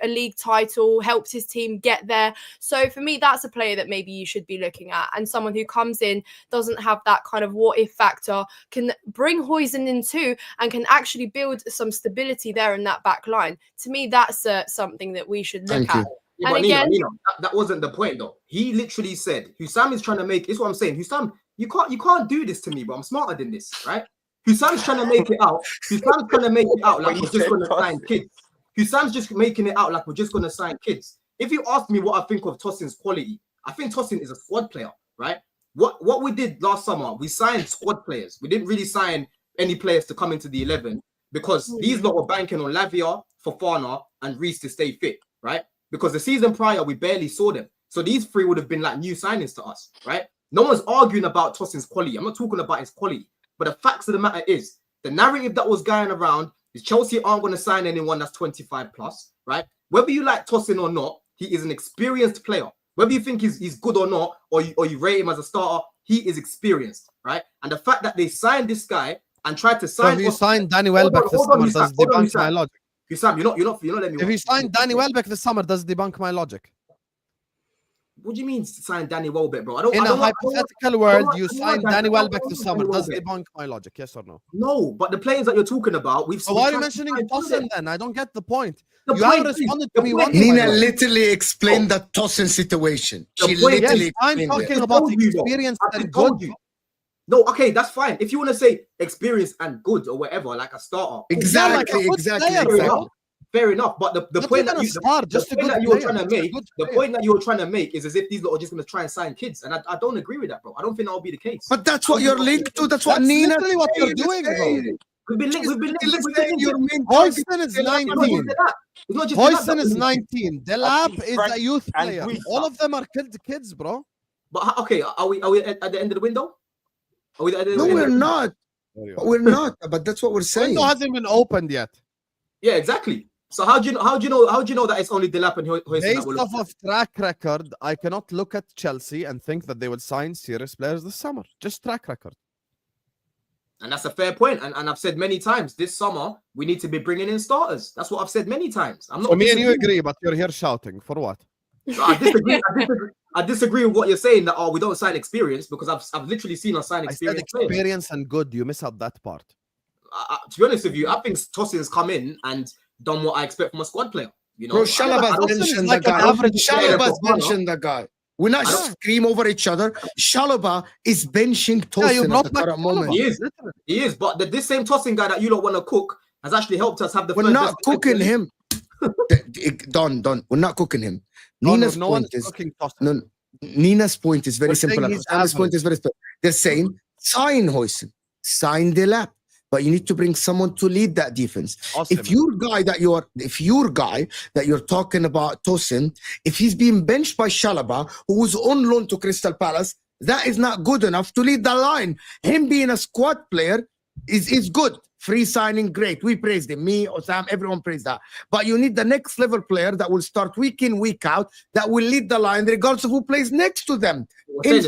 league title, helped his team get there. So for me, that's a player that maybe you should be looking at, and someone who comes in, doesn't have that kind of what if factor, can bring Husam in too, and can actually build some stability there in that back line. To me, that's something that we should look at. Yeah, and again, Nina, that wasn't the point though. He literally said Husam is trying to make. It's what I'm saying. Husam, you can't do this to me, but I'm smarter than this, right? Husam's trying to make it out. Husam's trying to make it out like we're just going to sign kids. Husam's just making it out like we're just going to sign kids. If you ask me what I think of Tosin's quality, I think Tosin is a squad player, right? What we did last summer, we signed squad players. We didn't really sign any players to come into the 11. because these lot were banking on Lavia, Fofana, and Reece to stay fit, right? Because the season prior, we barely saw them. So these three would have been like new signings to us, right? No one's arguing about Tosin's quality. I'm not talking about his quality. But the facts of the matter is, the narrative that was going around is Chelsea aren't going to sign anyone that's 25 plus, right? Whether you like Tosin or not, he is an experienced player. Whether you think he's good or not, or you rate him as a starter, he is experienced, right? And the fact that they signed this guy and tried to sign... So if you signed Danny Welbeck this summer, does debunk my logic? Husam, you're not letting me... If you signed Danny Welbeck this summer, does debunk my logic? What do you mean sign Danny Welbeck, bro? In a hypothetical world, you signed Danny Welbeck this summer. Does it debunk my logic? Yes or no? No, but the players that you're talking about, we've. So why are you mentioning Tosin then? I don't get the point. You haven't responded to me. Nina literally explained the Tosin situation. She literally. I'm talking about experience and good. No, okay, that's fine. If you want to say experience and good or whatever, like a starter. Exactly. Fair enough, but the point that you were trying to make is as if these lot are just going to try and sign kids, and I don't agree with that, bro. I don't think that'll be the case. But that's what you're linked to. That's what Nina. Literally what you're doing, bro. We've been linked. Hoyson is 19. Hoyson is 19. Delap is a youth player. All of them are kids, bro. But okay, are we at the end of the window? No, we're not. We're not. But that's what we're saying. The window hasn't been opened yet. Yeah, exactly. So how do you know that it's only Delap and Hoyson? Based off of track record, I cannot look at Chelsea and think that they will sign serious players this summer. Just track record. And that's a fair point. And I've said many times this summer we need to be bringing in starters. That's what I've said many times. I'm not. So me and you agree, but you're here shouting for what? I disagree with what you're saying that we don't sign experience, because I've literally seen us sign experience. I said experience and good. You miss out that part. To be honest with you, I think Tosin's come in and done what I expect from a squad player. You know, bro, Chalobah's mentioned the guy. Chalobah's mentioned the guy. We're not scream over each other. Chalobah is benching Tosin at the current moment. He is. But this same Tosin guy that you don't want to cook has actually helped us have the. We're not cooking him. Don. We're not cooking him. Nina's point is Nina's point is very simple. Nina's point is very simple. They're saying sign Hoyson, sign Delap. But you need to bring someone to lead that defense. Awesome. If your guy that you're talking about, Tosin, if he's being benched by Chalobah, who was on loan to Crystal Palace, that is not good enough to lead the line. Him being a squad player is good. Free signing, great. We praised him. Me, Husam, everyone praised that. But you need the next level player that will start week in, week out, that will lead the line, regardless of who plays next to them. We're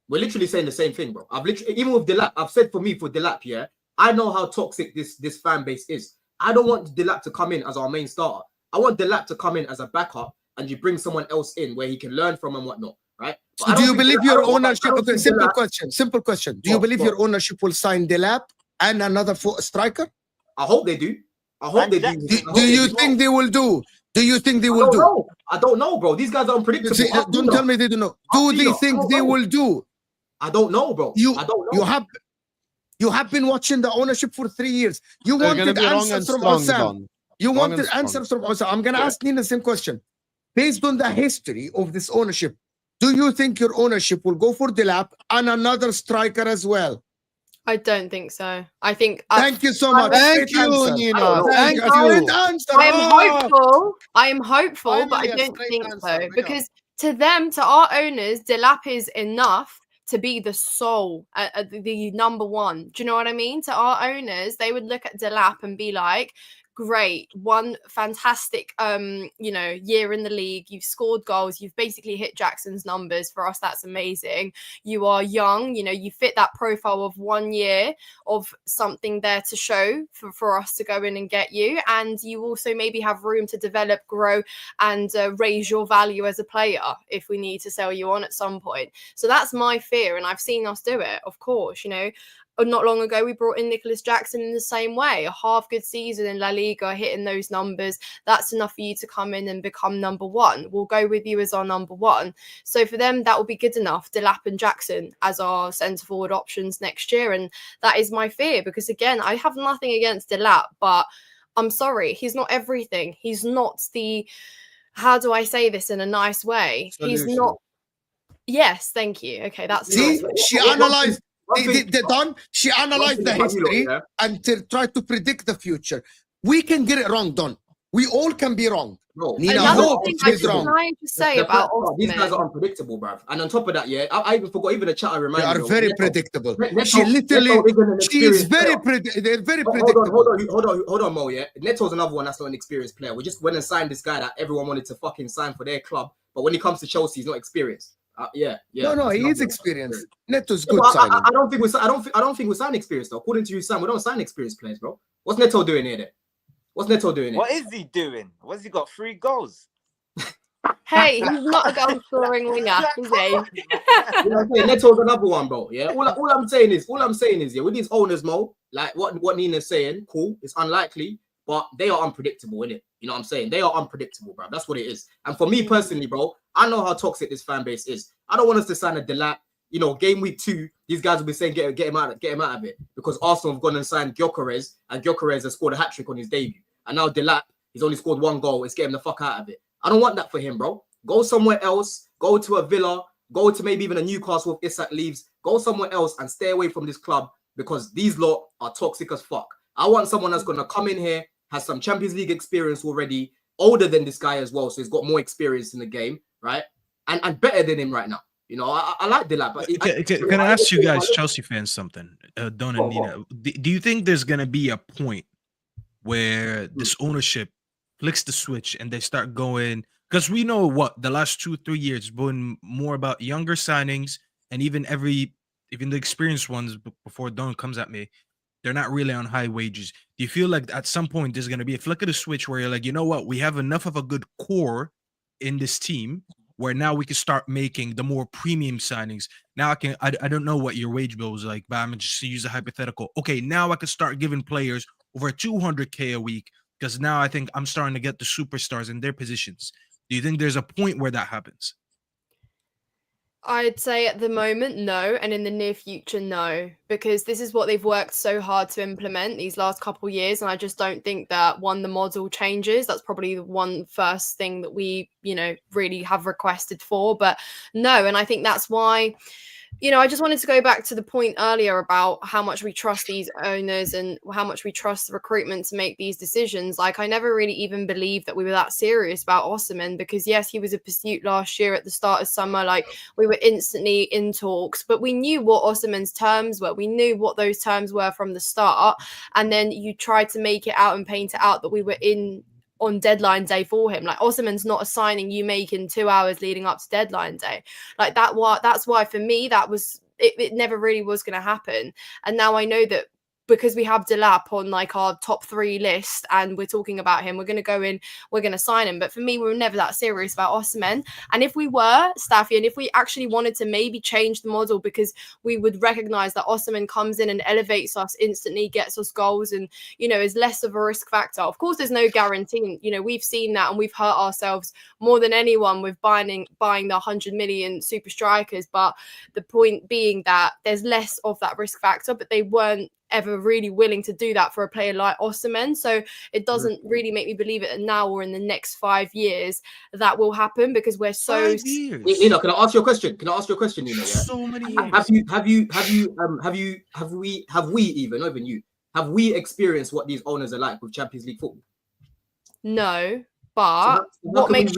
literally saying the same thing, bro. Even with Delap, I've said for Delap, yeah. I know how toxic this fan base is. I don't want Delap to come in as our main starter. I want Delap to come in as a backup, and you bring someone else in where he can learn from and whatnot, right? So do you believe your ownership? Okay, simple question. Do you believe your ownership will sign Delap and another striker? I hope they do. Do you think they will do? Do you think they will do? I don't know, bro. These guys are unpredictable. Don't tell me they don't know. Do they think they will do? I don't know, bro. I don't know. You have been watching the ownership for 3 years. You wanted answers from Husam. I'm going to ask Nina the same question. Based on the history of this ownership, do you think your ownership will go for Delap and another striker as well? I don't think so. I think. Thank you so much. Thank you, Nina. Thank you. I am hopeful, but I don't think so. Because to our owners, Delap is enough to be the sole, the number one. Do you know what I mean? To our owners, they would look at Delap and be like, great, one fantastic year in the league. You've scored goals. You've basically hit Jackson's numbers. For us, that's amazing. You are young, you fit that profile of 1 year of something there to show for us to go in and get you. And you also maybe have room to develop, grow, and raise your value as a player if we need to sell you on at some point. So that's my fear. And I've seen us do it, of course, Not long ago, we brought in Nicholas Jackson in the same way. A half good season in La Liga, hitting those numbers. That's enough for you to come in and become number one. We'll go with you as our number one. So for them, that will be good enough. Delap and Jackson as our centre-forward options next year. And that is my fear because, again, I have nothing against Delap, but I'm sorry, he's not everything. He's not the, how do I say this in a nice way? Solution. He's not. Yes, thank you. Okay, that's see. nice. She analyzed. She analyzed the history and tried to predict the future. We can get it wrong, Don. We all can be wrong. No, Nina, another thing I was trying to say about these guys are unpredictable, bruv. And on top of that, I even forgot, even the chat I reminded they are very predictable. Neto, She literally, she is very predictable. They're very predictable. Hold on, Mo, yeah? Neto's another one that's not an experienced player. We just went and signed this guy that everyone wanted to fucking sign for their club. But when he comes to Chelsea, he's not experienced. No, he is experienced. Neto's good signing. I don't think we sign experienced though. According to you, Sam, we don't sign experienced players, bro. What's Neto doing here then? What's Neto doing here? What is he doing? What's he got? 3 goals. Hey, he's not a goal scoring winger, is he? You know what I'm saying? Neto's another one, bro. Yeah. All I'm saying is, yeah, with these owners, Mo, like what Nina's saying, cool. It's unlikely, but they are unpredictable, innit? You know what I'm saying? They are unpredictable, bro. That's what it is. And for me personally, bro, I know how toxic this fan base is. I don't want us to sign a Delap. You know, game week 2, these guys will be saying get him out of it, because Arsenal have gone and signed Gyökeres, and Gyökeres has scored a hat-trick on his debut. And now Delap, he's only scored 1 goal. It's getting the fuck out of it. I don't want that for him, bro. Go somewhere else. Go to a Villa. Go to maybe even a Newcastle if Isak leaves. Go somewhere else and stay away from this club, because these lot are toxic as fuck. I want someone that's going to come in here, has some Champions League experience already, older than this guy as well, so he's got more experience in the game, right? And better than him right now. You know, I like Delap. But can I ask you guys, Chelsea fans, something? Don and Nina, do you think there's going to be a point where this ownership flicks the switch and they start going? Because we know what the last 2-3 years has been more about younger signings, and even the experienced ones before Don comes at me, they're not really on high wages. Do you feel like at some point there's going to be a flick of the switch where you're like, you know what, we have enough of a good core in this team where now we can start making the more premium signings? Now I don't know what your wage bill is like, but I'm just to use a hypothetical. Okay, now I can start giving players over 200K a week, because now I think I'm starting to get the superstars in their positions. Do you think there's a point where that happens? I'd say at the moment, no. And in the near future, no. Because this is what they've worked so hard to implement these last couple of years. And I just don't think that, one, the model changes. That's probably the one first thing that we, really have requested for. But no, and I think that's why... I just wanted to go back to the point earlier about how much we trust these owners and how much we trust the recruitment to make these decisions. Like, I never really even believed that we were that serious about Osimhen, because yes, he was a pursuit last year at the start of summer. Like, we were instantly in talks, but we knew what Osimhen's terms were. We knew what those terms were from the start. And then you tried to make it out and paint it out that we were in on deadline day for him. Like, Osimhen's not a signing you make in 2 hours leading up to deadline day. Like, that's why for me that was it never really was going to happen. And now I know that because we have Delap on like our top 3 list and we're talking about him, we're going to go in, we're going to sign him. But for me, we were never that serious about Osimhen. And if we were, Staffy, and if we actually wanted to maybe change the model, because we would recognize that Osimhen comes in and elevates us instantly, gets us goals, and, is less of a risk factor. Of course, there's no guarantee. We've seen that and we've hurt ourselves more than anyone with buying the 100 million super strikers. But the point being that there's less of that risk factor, but they weren't ever really willing to do that for a player like Osimhen. So it doesn't really make me believe it now or in the next 5 years that will happen, because we're so... 5 years. Nina, can I ask you a question? Nina? Yeah? So many years. Have we experienced what these owners are like with Champions League football? No. But what makes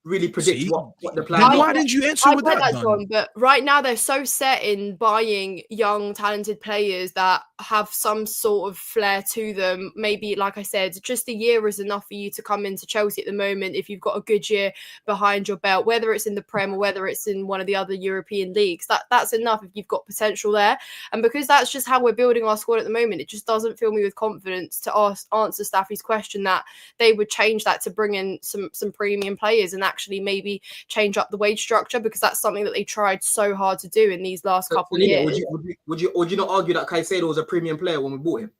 really predict what the plan? Why didn't you answer with that, John? But right now they're so set in buying young, talented players that have some sort of flair to them. Maybe, like I said, just a year is enough for you to come into Chelsea at the moment if you've got a good year behind your belt, whether it's in the Prem or whether it's in one of the other European leagues. That's enough if you've got potential there. And because that's just how we're building our squad at the moment, it just doesn't fill me with confidence to answer Staffy's question that they would change that to bring in some premium players and actually maybe change up the wage structure, because that's something that they tried so hard to do in these last couple of years. Would you not argue that Caicedo was a premium player when we bought him?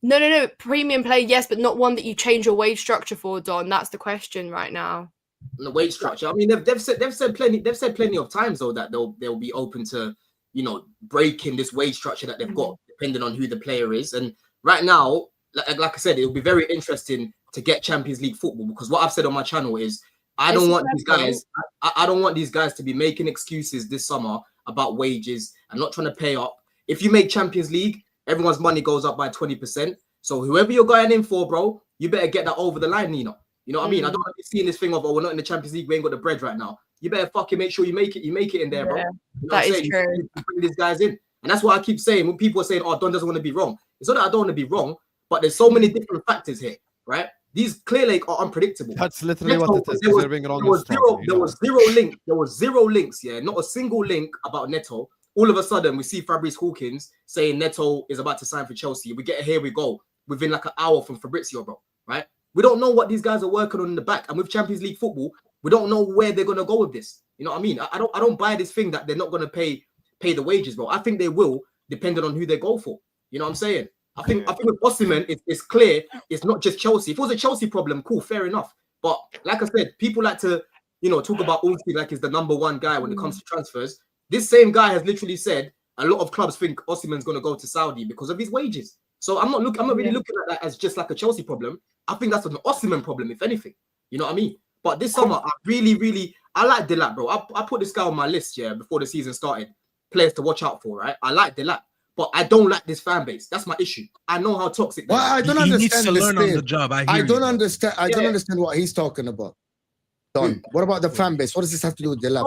No. Premium player, yes, but not one that you change your wage structure for, Don. That's the question right now. The wage structure. I mean, they've said plenty of times though that they'll be open to, breaking this wage structure that they've got, depending on who the player is. And right now, like I said, it'll be very interesting to get Champions League football, because what I've said on my channel is I don't want these guys to be making excuses this summer about wages and not trying to pay up if you make Champions League, everyone's money goes up by 20%. So whoever you're going in for, bro, you better get that over the line, Nina. You know what I mean? I don't want to be seeing this thing of, oh, we're not in the Champions League, we ain't got the bread right now. You better fucking make sure you make it in there, bro. You know that is true. You bring these guys in. And that's what I keep saying when people are saying, oh, Don doesn't want to be wrong. It's not that I don't want to be wrong, but there's so many different factors here, right? These clearly are unpredictable. That's literally what it is. There was zero links, yeah, not a single link about Neto. All of a sudden, we see Fabrice Hawkins saying Neto is about to sign for Chelsea. We get here we go within like an hour from Fabrizio, bro, right? We don't know what these guys are working on in the back. And with Champions League football, we don't know where they're going to go with this. You know what I mean? I don't buy this thing that they're not going to pay the wages, bro. I think they will, depending on who they go for. You know what I'm saying? I think with Osimhen, it's clear it's not just Chelsea. If it was a Chelsea problem, cool, fair enough. But like I said, people like to, talk about Ulti like he's the number one guy when it comes to transfers. This same guy has literally said a lot of clubs think Osimhen's going to go to Saudi because of his wages. So I'm not really looking at that as just like a Chelsea problem. I think that's an Osimhen problem, if anything. You know what I mean? But this summer, I like Delap, bro. I put this guy on my list, before the season started. Players to watch out for, right? I like Delap. But I don't like this fan base. That's my issue. I know how toxic. Well, I don't understand. He needs to learn on the job. I don't understand. I don't understand what he's talking about. Don, what about the fan base? What does this have to do with the lab?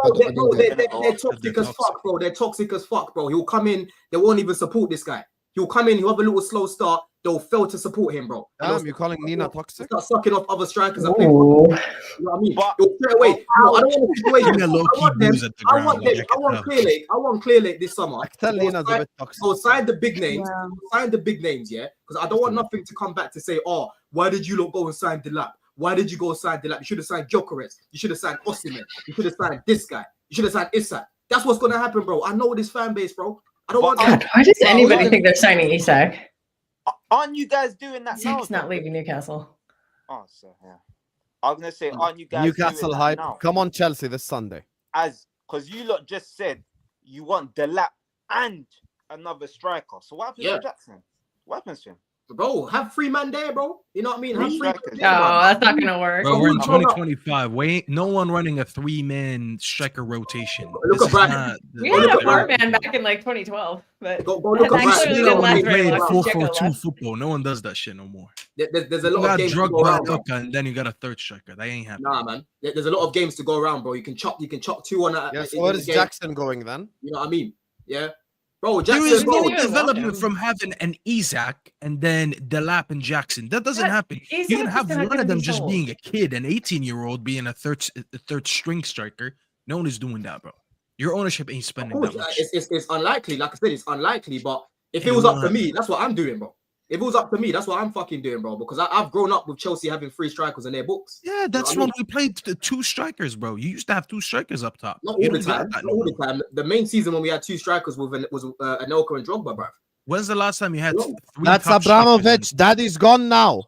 They're toxic as fuck, bro. They're toxic as fuck, bro. He'll come in. They won't even support this guy. He'll come in. He'll have a little slow start. They'll fail to support him, bro. Damn, you're calling Nina toxic? Start sucking off other strikers. You know what I mean? But straight away, I don't want a situation. I want Clear Lake this summer. I can tell Nina's a bit toxic. So sign the big names. Sign the big names, yeah? Because I don't want nothing to come back to say, oh, why did you not go and sign Delap? Why did you go sign Delap? You should have signed Gyökeres. You should have signed Osimhen. You should have signed this guy. You should have signed Isak. That's what's going to happen, bro. I know this fan base, bro. I don't want that. Why does anybody think they're signing Isak? Aren't you guys doing that now? Isak's not leaving Newcastle. Oh, so yeah. I was gonna say, aren't you guys Newcastle doing hype? Now? Come on, Chelsea this Sunday. Because you lot just said you want Delap and another striker. So what happens to Jackson? What happens to him? Bro, have 3 man there, bro. You know what I mean? Have 3 No, that's not gonna work. Bro, we're in 2025. No one running a 3-man striker rotation. Look at Brighton. We had a 4-man back in like 2012, but go look at Brighton. We played 4-4-2 football. No one does that shit no more. There's a lot of games to go around, and then you got a third striker. That ain't happening. Nah, man. There's a lot of games to go around, bro. You can chop 2 on that. Yeah, so where is Jackson going then? You know what I mean? Yeah. Bro, Jackson, there is no development from having an Isak and then Delap and Jackson. That doesn't happen. You can have one of them just being a kid, an 18-year-old being a third string striker. No one is doing that, bro. Your ownership ain't spending that much. It's unlikely. Like I said, it's unlikely. But if it was up to me, that's what I'm doing, bro. If it was up to me, that's what I'm fucking doing, bro. Because I've grown up with Chelsea having 3 strikers in their books. Yeah, that's when we played 2 strikers, bro. You used to have 2 strikers up top. Not all the time. Not all the time. The main season when we had 2 strikers was Anelka and Drogba, bro. When's the last time you had 3? That's Abramovich. Daddy's gone now.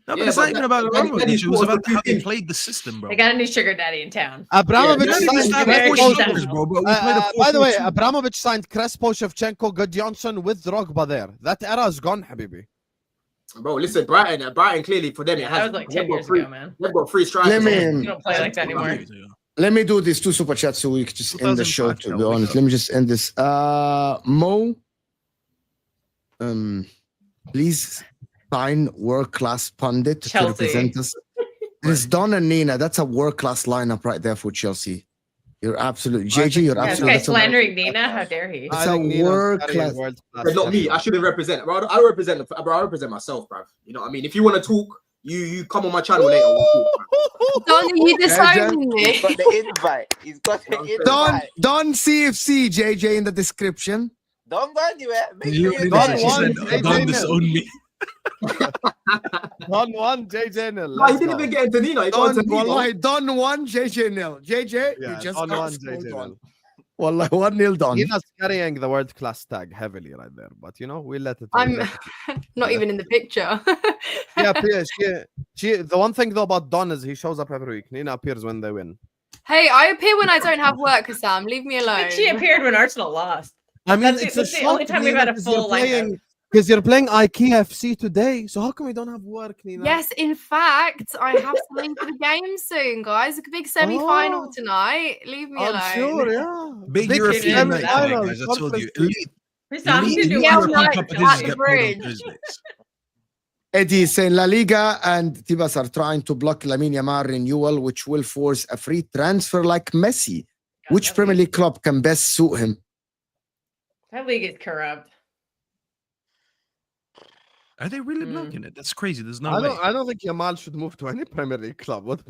No, but it's not even about Abramovich. It was about how they played the system, bro. They got a new sugar daddy in town. Abramovich signed bro. by the way, Abramovich signed Crespo, Shevchenko, Gudjonsson with Drogba there. That era is gone, Habibi. Bro, listen, Brighton clearly for them, it has. That was like 10 years ago, man. They've got 3 strikers. You don't play like that anymore. Let me do these 2 super chats so we can just end the show, to be honest. Let me just end this. Mo, please sign world-class pundit to represent us. It's Don and Nina. That's a world-class lineup right there for Chelsea. You're absolutely JJ. You're absolutely slandering Nina. How dare he? It's a world-class. Not me. I shouldn't represent. Bro, I represent myself, bro. You know what I mean? If you want to talk, you come on my channel later. We'll talk, Don, you disowning me. He's got the invite. He's got the invite. Don CFC JJ in the description. Don't go anywhere. Don disowned me. Don 1, JJ nil. No, he didn't even get into Nino. Don 1, JJ nil. JJ, you just Don 1, JJ nil. Wallahi, 1-0 Don. Nina's carrying the world class tag heavily right there, but we'll let it. I'm not even in the picture. Yeah, the one thing though about Don is he shows up every week. Nina appears when they win. Hey, I appear when I don't have work, Husam. Leave me alone. She appeared when Arsenal lost. I mean, that's the only time we've had a full lineup. Because you're playing IKEA FC today, so how come we don't have work, Nina? Yes, in fact, I have something for the game soon, guys. A big semi-final tonight. Leave me alone. Sure, yeah. Big European night, guys. I told you. Eddie is saying La Liga and Tibas are trying to block Lamine Yamal renewal, which will force a free transfer like Messi. Which Premier League club can best suit him? That league is corrupt. Are they really blocking it? That's crazy. There's no way. I don't think Yamal should move to any Premier League club. What?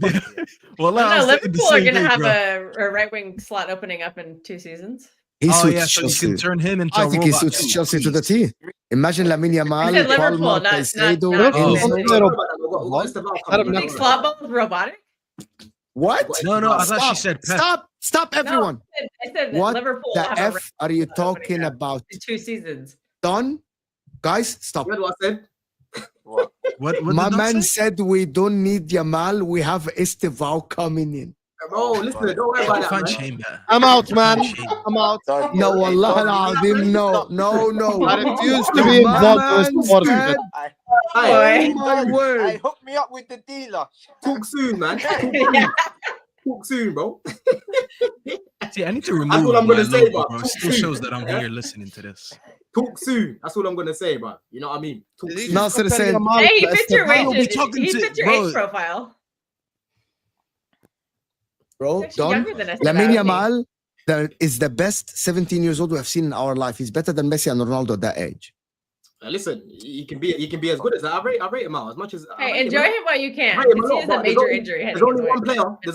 Well, Liverpool are going to have a right wing slot opening up in 2 seasons. He suits so Chelsea. you can turn him into I think he suits Chelsea to the T. Imagine Lamine Yamal. I said Liverpool, not slot ball is robotic. What? No. I thought she said Pep. Stop, everyone. No, I said what Liverpool the F are you talking about? In 2 seasons. Don, guys, stop. What I said? What my man said we don't need Yamal. We have Estevao coming in. Bro, listen, don't worry about that. I'm out, man. I'm out. No, Allah al-Azim, no. I refuse to be involved with sports. My word. Hey, hook me up with the dealer. Talk soon, man. Talk soon, bro. See, I need to remove That's what I'm gonna say, bro. It still shows that I'm here listening to this. Talk soon. That's what I'm gonna say, bro. You know what I mean? Talk soon. Nasser said, hey, he fits your age profile. Bro, Don, Lamine Yamal is the best 17 years old we have seen in our life. He's better than Messi and Ronaldo at that age. Listen, he can be as good as that. I rate him out as much as. Hey, enjoy him while you can. He has a major injury. There's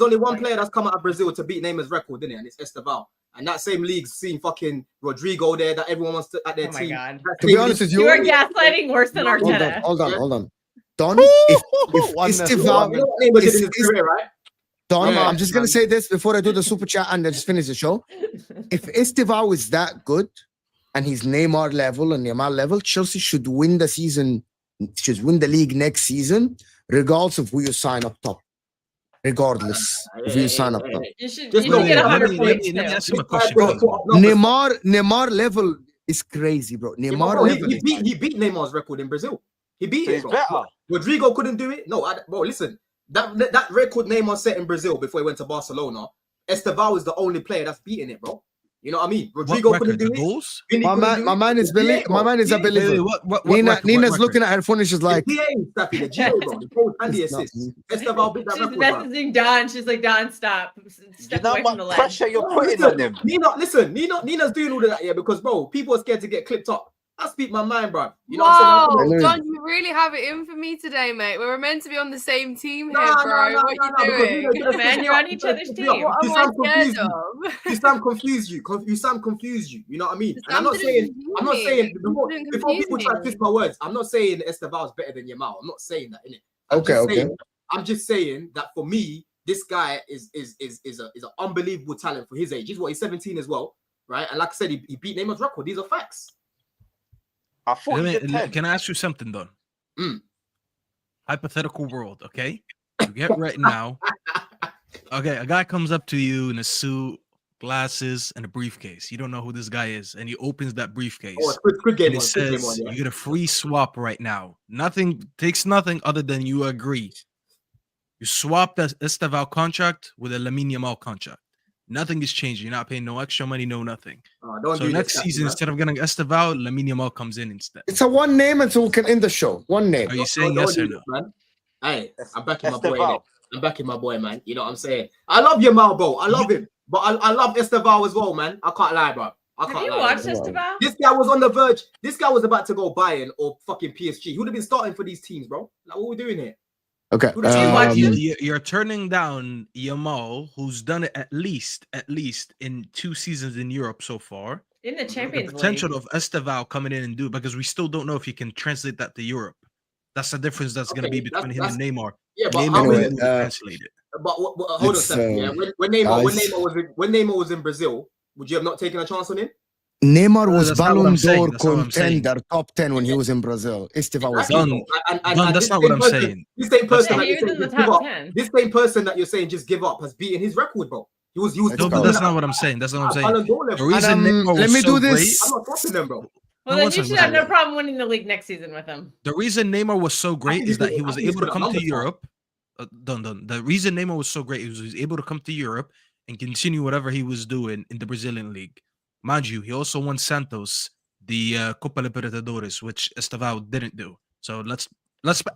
only one player that's come out of Brazil to beat Neymar's record, didn't it? And it's Estevao. And that same league's seen fucking Rodrigo there that everyone wants to at their team. God. To be honest with you, are gaslighting worse than Arteta. Hold on. Don, if Estevao is right? Don, I'm just going to say this before I do the super chat and then just finish the show. If Estevao is that good and he's Neymar level and Yamal level, Chelsea should win the season, should win the league next season, regardless of who you sign up top. Regardless of who you sign up top. You should get 100 points. Let me ask him a question. Neymar level is crazy, bro. He beat Neymar's record in Brazil. He beat it. Bro. Rodrigo couldn't do it. No, bro, listen. That record Neymar set in Brazil before he went to Barcelona, Estevao is the only player that's beating it, bro. You know what I mean? Rodrigo couldn't do it. My man is a believer. Nina's looking at her phone and she's like, Staffy, the GA, bro. The goal and the assist. Estevao beat that she's record, messaging Don. She's like, Don, stop. Step away from the ledge. Pressure you're putting on him. Nina's doing all of that, yeah, because, bro, people are scared to get clipped up. I speak my mind, bro. You know what I'm saying? Don, you really have it in for me today, mate. We're meant to be on the same team here, bro. What are you doing? Man, you're on each other's team. What am I scared of? Husam confused you. Husam confused you. You know what I mean? And I'm not saying before people try to twist my words, I'm not saying Estevao is better than Yamal. I'm not saying that, innit? I'm just saying that for me, this guy is an unbelievable talent for his age. He's 17 as well, right? And like I said, he beat Neymar's record. These are facts. Can I ask you something, Don? Hypothetical world, okay? You get right now. Okay, a guy comes up to you in a suit, glasses, and a briefcase. You don't know who this guy is, and he opens that briefcase. And it says, you get a free swap right now. Takes nothing other than you agree. You swap the Estevao contract with a Lamine Yamal contract. Nothing is changing. You're not paying no extra money, no nothing. So next season, instead of getting Estevao, Lamine Yamal comes in instead. It's a one name until we can end the show. One name. Are you saying yes or no? Man. Hey, I'm backing my boy. I'm backing my boy, man. You know what I'm saying? I love Yamal, bro. I love him. But I love Estevao as well, man. I can't lie, bro. Have you watched Estevao? This guy was on the verge. This guy was about to go Bayern or fucking PSG. He would have been starting for these teams, bro. Like, what are we doing here? Okay. You're turning down Yamal, who's done it at least in 2 seasons in Europe so far. In the Champions League. The potential of Estevao coming in and do it, because we still don't know if he can translate that to Europe. That's the difference that's going to be between him and Neymar. Yeah, but Neymar translate it. But hold on a second. Yeah, when Neymar was in Brazil, would you have not taken a chance on him? Neymar was Ballon d'Or contender, top 10 when he was in Brazil. Estevao was done. That's not what I'm saying. This same person that you're saying just give up has beaten his record, bro. He was no, but that's not what I'm saying. That's not what I'm saying. The reason let me do this. I'm not trusting them, bro. Well, then you should have no problem winning the league next season with him. The reason Neymar was so great is that he was able to come to Europe. The reason Neymar was so great is he was able to come to Europe and continue whatever he was doing in the Brazilian league. Mind you, he also won Santos the Copa Libertadores, which Estevao didn't do. So let's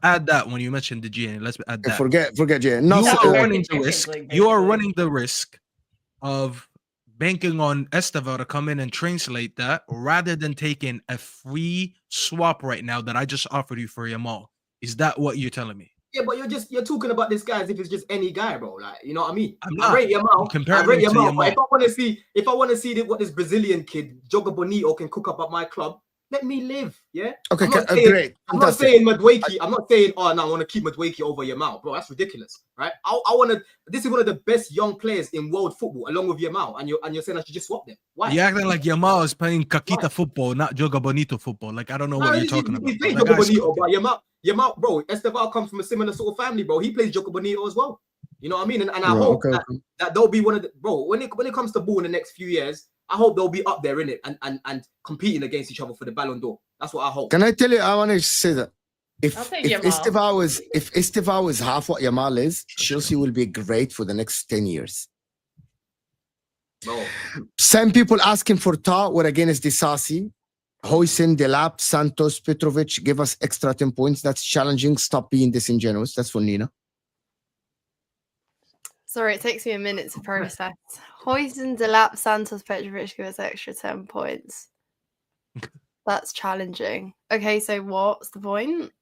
add that when you mentioned the GA. Let's add that. Forget GA. No, you are running the risk. You are running the risk of banking on Estevao to come in and translate that rather than taking a free swap right now that I just offered you for Yamal. Is that what you're telling me? Yeah, but you're talking about this guy as if it's just any guy, bro. Like, you know what I mean? I rate Yamal. But if I want to see what this Brazilian kid Joga Bonito can cook up at my club, let me live. Yeah. Okay. Great. I'm not saying Madueke. I'm not saying I want to keep Madueke over Yamal, bro. That's ridiculous, right? I want to. This is one of the best young players in world football, along with Yamal, and you're saying I should just swap them. Why? You're acting like Yamal is playing Caquita football, not Joga Bonito football. Like I don't know what you're talking about. He's playing Joga Bonito, but Yamal, bro, Estevao comes from a similar sort of family, bro. He plays Joga Bonito as well. You know what I mean? And I hope that they'll be one of the when it comes to ball in the next few years, I hope they'll be up there in it and competing against each other for the Ballon d'Or. That's what I hope. Can I tell you? I want to say that if Estevao is half what Yamal is, Chelsea will be great for the next 10 years. Bro. Some people asking for we're against Disasi. Husam, Delap, Santos, Petrovic, give us extra 10 points. That's challenging. Stop being disingenuous. That's for Nina. Sorry, it takes me a minute to process. Husam, Delap, Santos, Petrovic, give us extra 10 points. That's challenging. Okay, so what's the point?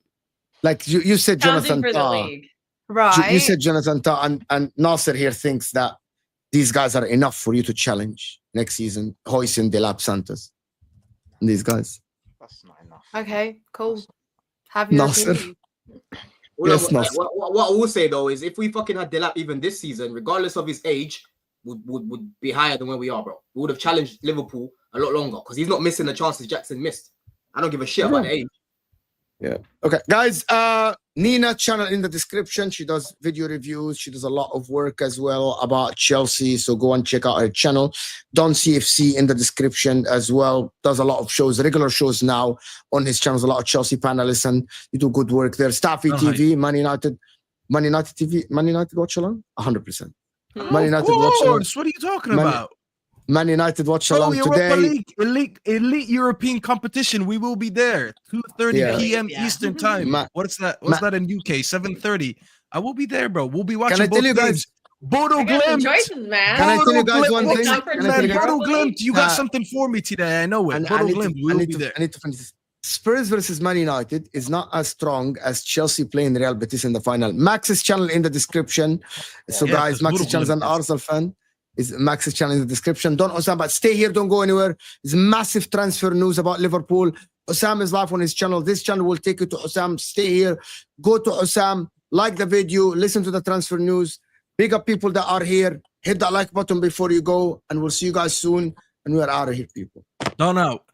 Like you said, Jonathan Tah. Right. You said Jonathan Tah, and Nasser here thinks that these guys are enough for you to challenge next season. Husam, Delap, Santos. These guys. That's not enough. Okay, cool. Have your opinion. Yes, what I will say though is if we fucking had Delap even this season, regardless of his age, would be higher than where we are, bro. We would have challenged Liverpool a lot longer because he's not missing the chances Jackson missed. I don't give a shit about the age. Yeah. Okay, guys. Nina channel in the description. She does video reviews. She does a lot of work as well about Chelsea. So go and check out her channel. Don CFC in the description as well. Does a lot of shows, regular shows now on his channels. A lot of Chelsea panelists, and you do good work there. Staffy TV, Man United TV, Man United watch along, 100%. Man United watch along. What are you talking about? Man United watch along today. League, elite European competition. We will be there. 2:30 p.m. Eastern time. What's that? What's that in UK? 7:30. I will be there, bro. We'll be watching. Can I tell you guys? Bodo Glimt. Choices, man. Can I tell you guys one thing? Bodo Glimt, you got something for me today. I know it. Bodo Glimt, we will be there. I need to finish this. Spurs versus Man United is not as strong as Chelsea playing Real Betis in the final. Max's channel in the description. So guys, Max's channel is an Arsenal fan. Is Max's channel in the description. Don't Husam, but stay here, don't go anywhere. There's massive transfer news about Liverpool. Husam is live on his channel. This channel will take you to Husam. Stay here, go to Husam, like the video, listen to the transfer news. Big up people that are here. Hit that like button before you go, and we'll see you guys soon. And we're out of here, people. Don't out.